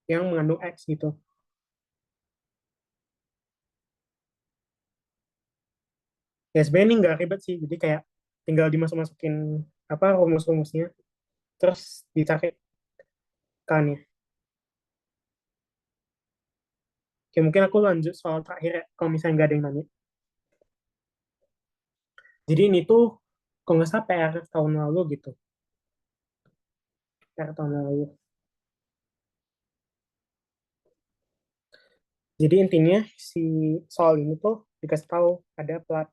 yang mengandung X gitu. Ya sebenarnya ini nggak ribet sih, jadi kayak tinggal dimasuk-masukin apa rumus-rumusnya, terus dicari K-nya. Oke, mungkin aku lanjut soal terakhir ya, kalau misalnya nggak ada yang nanya. Jadi ini tuh, kalau nggak salah PR tahun lalu gitu. PR tahun lalu. Jadi intinya si soal ini tuh dikasih tahu ada plat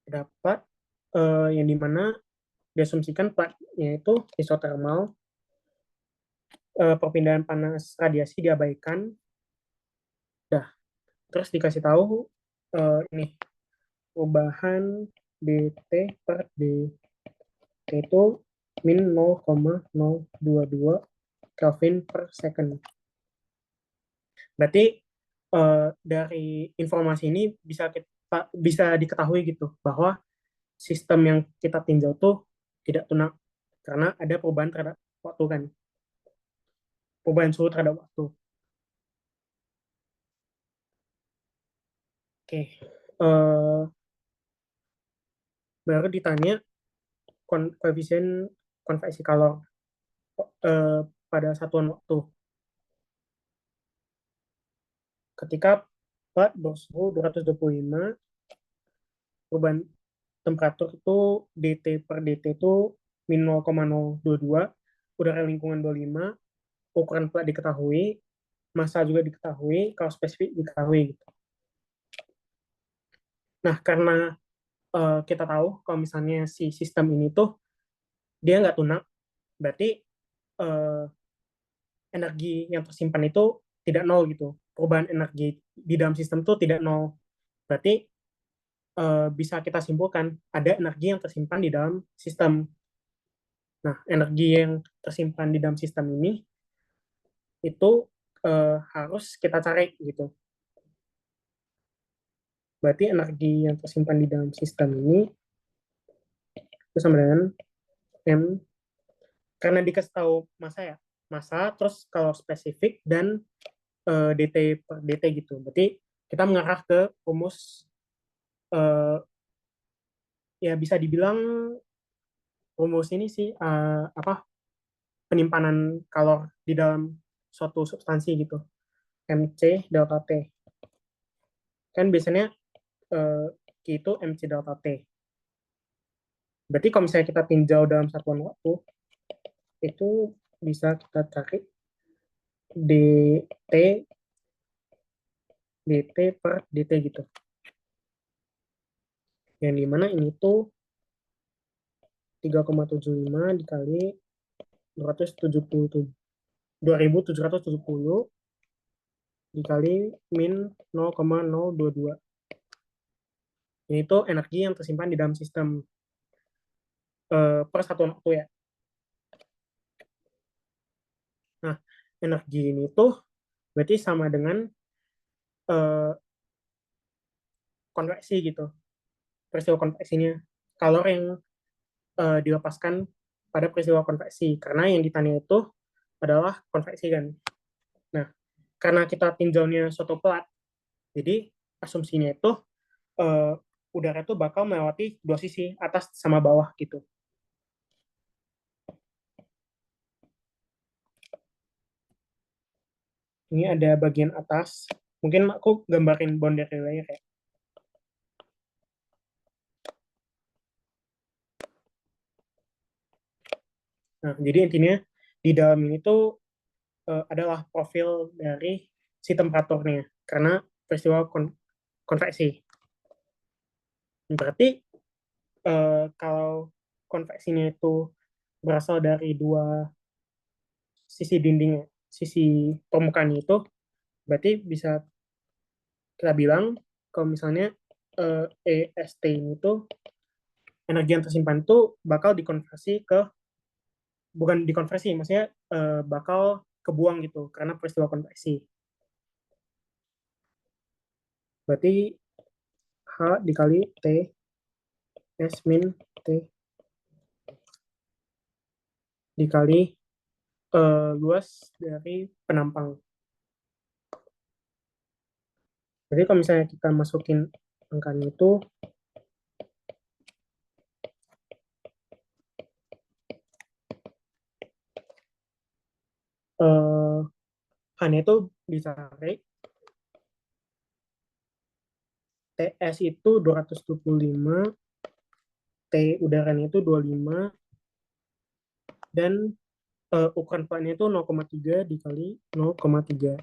dapat yang dimana diasumsikan platnya itu isotermal, perpindahan panas radiasi diabaikan, dah. Terus dikasih tahu ini perubahan dt per dt itu min 0,022 Kelvin per second. Berarti dari informasi ini bisa diketahui gitu bahwa sistem yang kita tinjau tuh tidak tunak karena ada perubahan terhadap waktu kan, perubahan suhu terhadap waktu. Oke, baru ditanya koefisien konveksi kalor pada satuan waktu. ketika plat bersuhu 225, perubahan temperatur itu DT per DT itu min 0,022, udara lingkungan 25, ukuran plat diketahui, massa juga diketahui, kalau spesifik diketahui gitu. Nah, karena kita tahu kalau misalnya si sistem ini tuh dia nggak tunak, berarti energi yang tersimpan itu tidak nol gitu. Perubahan energi di dalam sistem itu tidak nol. Berarti bisa kita simpulkan ada energi yang tersimpan di dalam sistem. Nah, energi yang tersimpan di dalam sistem ini itu harus kita cari gitu. Berarti energi yang tersimpan di dalam sistem ini itu sama dengan M, karena dikasih tahu massa ya, massa terus kalau spesifik dan DT per DT gitu. Berarti kita mengarah ke rumus ya bisa dibilang rumus ini sih apa penyimpanan kalor di dalam suatu substansi gitu. MC delta T. Kan biasanya Q itu MC delta T. Berarti kalau misalnya kita tinjau dalam satuan waktu, itu bisa kita cari DT DT per DT gitu. Yang dimana ini tuh 3,75 dikali 2770 dikali min 0,022. Ini tuh energi yang tersimpan di dalam sistem per satuan waktu ya. Nah, energi ini tuh berarti sama dengan konveksi gitu. Peristiwa konveksinya. Kalor yang dilepaskan pada peristiwa konveksi. Karena yang ditanya itu adalah konveksi kan. Nah, karena kita tinjaunya suatu plat, jadi asumsinya itu udara itu bakal melewati dua sisi, atas sama bawah gitu. Ini ada bagian atas. Mungkin aku gambarin boundary layer ya. Nah, jadi intinya di dalam ini tuh adalah profil dari si temperaturnya karena peristiwa konveksi. Berarti kalau konveksinya itu berasal dari dua sisi dinding, sisi permukaannya itu, berarti bisa kita bilang kalau misalnya EST ini tuh energi yang tersimpan itu bakal dikonversi ke, bukan dikonversi, maksudnya bakal kebuang gitu karena peristiwa konveksi. Berarti H dikali T S min T dikali luas dari penampang. Jadi kalau misalnya kita masukin angkanya itu hanya itu dicari TS itu 225, T udaranya itu 25, dan ukuran platnya itu 0,3 dikali 0,3.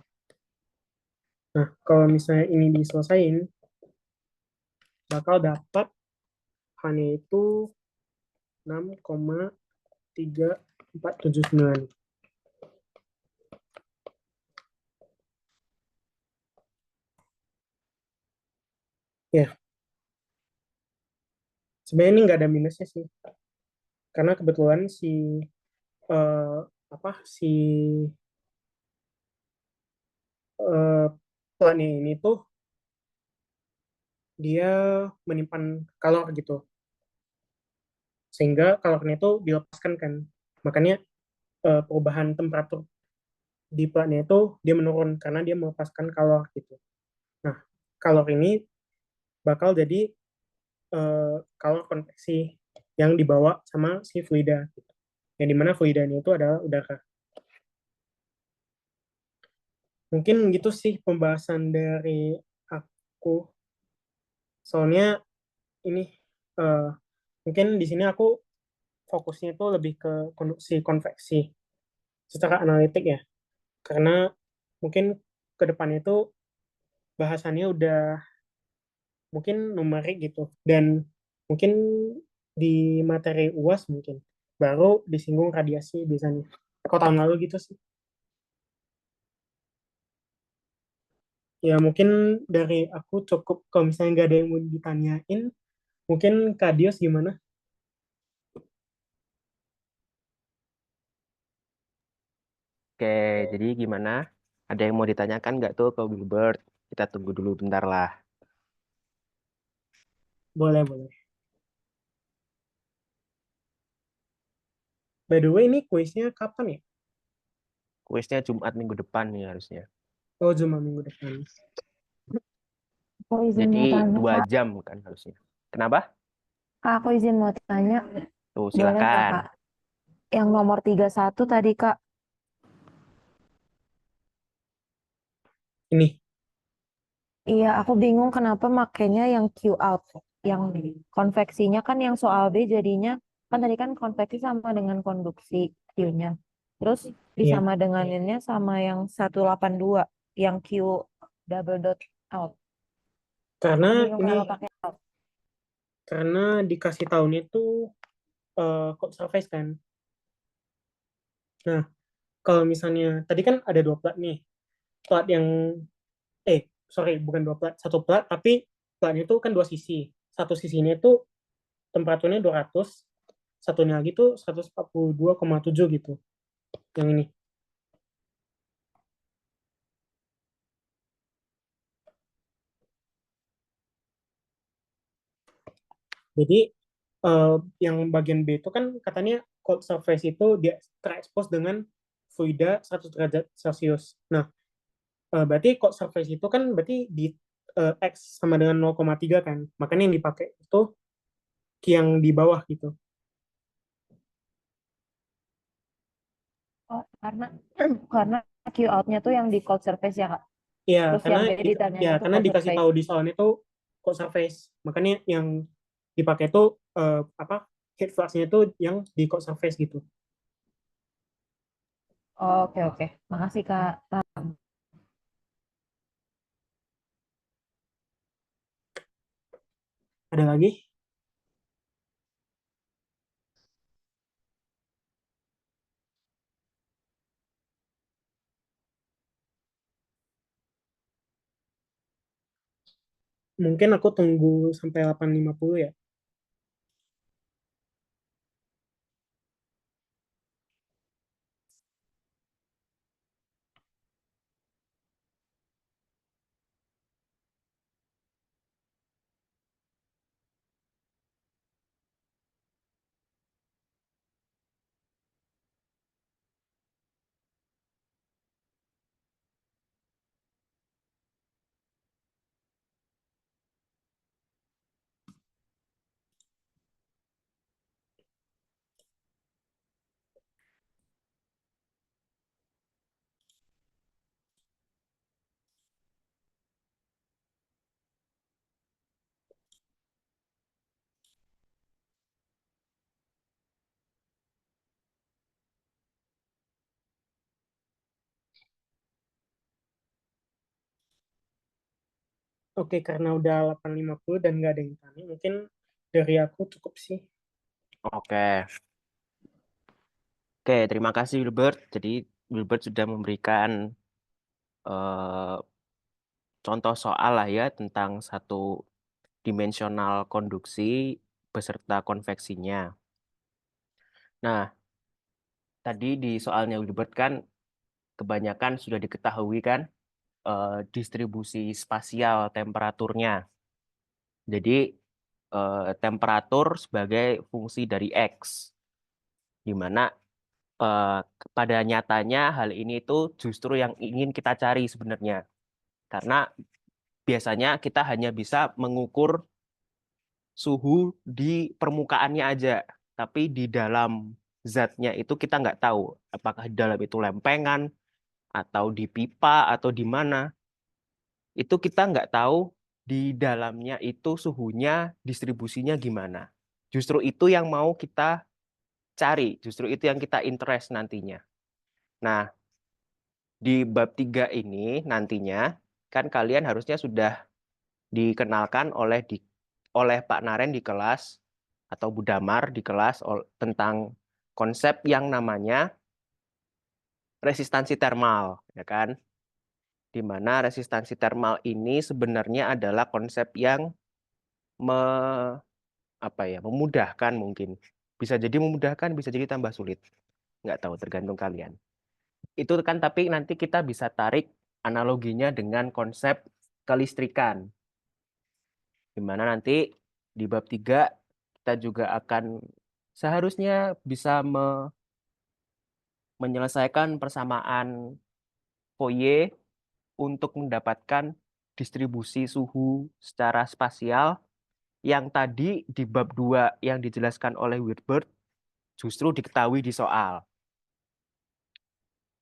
Nah, kalau misalnya ini diselesain, bakal dapat hanya itu 6,3479. Ya, sebenarnya ini nggak ada minusnya sih, karena kebetulan si platnya ini tuh dia menyimpan kalor gitu, sehingga kalornya itu dilepaskan kan, makanya perubahan temperatur di platnya itu dia menurun karena dia melepaskan kalor gitu. Nah, kalor ini bakal jadi kalor konveksi yang dibawa sama si fluida gitu. Yang dimana fluidanya itu adalah udara. Mungkin gitu sih pembahasan dari aku. Soalnya ini eh, mungkin di sini aku fokusnya itu lebih ke konduksi konveksi secara analitik ya. Karena mungkin ke depannya itu bahasannya udah mungkin numerik gitu. Dan mungkin di materi UAS mungkin baru disinggung radiasi biasanya. Kok tahun lalu gitu sih. Ya mungkin dari aku cukup, kalau misalnya nggak ada yang mau ditanyain, mungkin Kak Dios gimana? Oke, jadi gimana? Ada yang mau ditanyakan nggak tuh ke Wilbert? Kita tunggu dulu bentar lah. Boleh, boleh. By the way, ini kuisnya kapan ya? Kuisnya Jumat minggu depan nih harusnya. Oh, cuma minggu depan. Aku izin Jadi mau tanya, 2 Kak. jam kan harusnya. Kenapa? Kak, aku izin mau tanya. Tuh, Boleh nggak, silakan. Kak? Yang nomor 31 tadi, Kak. Ini. Iya, aku bingung kenapa makainya yang Q out. Yang konveksinya kan yang soal B jadinya, kan tadi kan konveksi sama dengan konduksi Q-nya. Terus Iya. disama denganinnya sama yang 182, yang Q double dot out. Karena Bingung ini, kenapa pakai out. karena dikasih tahunnya itu kok surface kan. Nah, kalau misalnya, tadi kan ada 2 plat nih. Plat yang, sorry, bukan 2 plat. 1 plat, tapi platnya itu kan 2 sisi. Satu sisinya itu temperaturnya 200, satunya lagi tuh 142,7 gitu. Yang ini. Jadi yang bagian B itu kan katanya cold surface itu dia terekspos dengan fluida 100 derajat Celcius. Nah, berarti cold surface itu kan berarti di X sama dengan 0,3 kan. Makanya yang dipakai itu yang di bawah gitu. Oh, karena Q out-nya tuh yang di cold surface ya, Kak. Ya, Terus karena yang B ditanyanya tuh karena cold dikasih surface. tahu di soalnya itu cold surface. Makanya yang dipakai itu apa? Heat flux-nya itu yang di cold surface gitu. Oh, oke, oke. Makasih, Kak. Ada lagi? Mungkin aku tunggu sampai 8.50 ya. Oke, karena udah 8.50 dan nggak ada yang tanya, mungkin dari aku cukup sih. Oke. Oke, terima kasih Wilbert. Jadi Wilbert sudah memberikan contoh soal lah ya tentang satu dimensional konduksi beserta konveksinya. Nah, tadi di soalnya Wilbert kan kebanyakan sudah diketahui kan distribusi spasial temperaturnya. Jadi temperatur sebagai fungsi dari X, di mana pada nyatanya hal ini itu justru yang ingin kita cari sebenarnya. Karena biasanya kita hanya bisa mengukur suhu di permukaannya aja, tapi di dalam zatnya itu kita nggak tahu apakah di dalam itu lempengan atau di pipa atau di mana, itu kita nggak tahu di dalamnya itu suhunya distribusinya gimana. Justru itu yang mau kita cari, justru itu yang kita interest nantinya. Nah, di bab 3 ini nantinya kan kalian harusnya sudah dikenalkan oleh Pak Naren di kelas atau Bu Damar di kelas tentang konsep yang namanya resistansi termal, ya kan? Di mana resistansi termal ini sebenarnya adalah konsep yang memudahkan mungkin. Bisa jadi memudahkan, bisa jadi tambah sulit. Nggak tahu, tergantung kalian. Itu kan tapi nanti kita bisa tarik analoginya dengan konsep kelistrikan. Di mana nanti di bab 3 kita juga akan seharusnya bisa menyelesaikan persamaan Fourier untuk mendapatkan distribusi suhu secara spasial yang tadi di bab 2 yang dijelaskan oleh Whitbread justru diketahui di soal.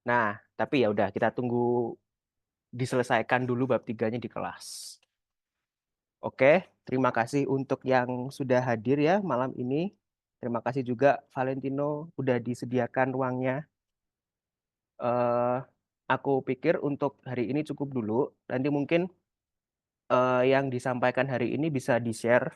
Nah, tapi ya udah kita tunggu diselesaikan dulu bab 3-nya di kelas. Oke, terima kasih untuk yang sudah hadir ya malam ini. Terima kasih juga Valentino udah disediakan ruangnya. Aku pikir untuk hari ini cukup dulu. Nanti mungkin yang disampaikan hari ini bisa di-share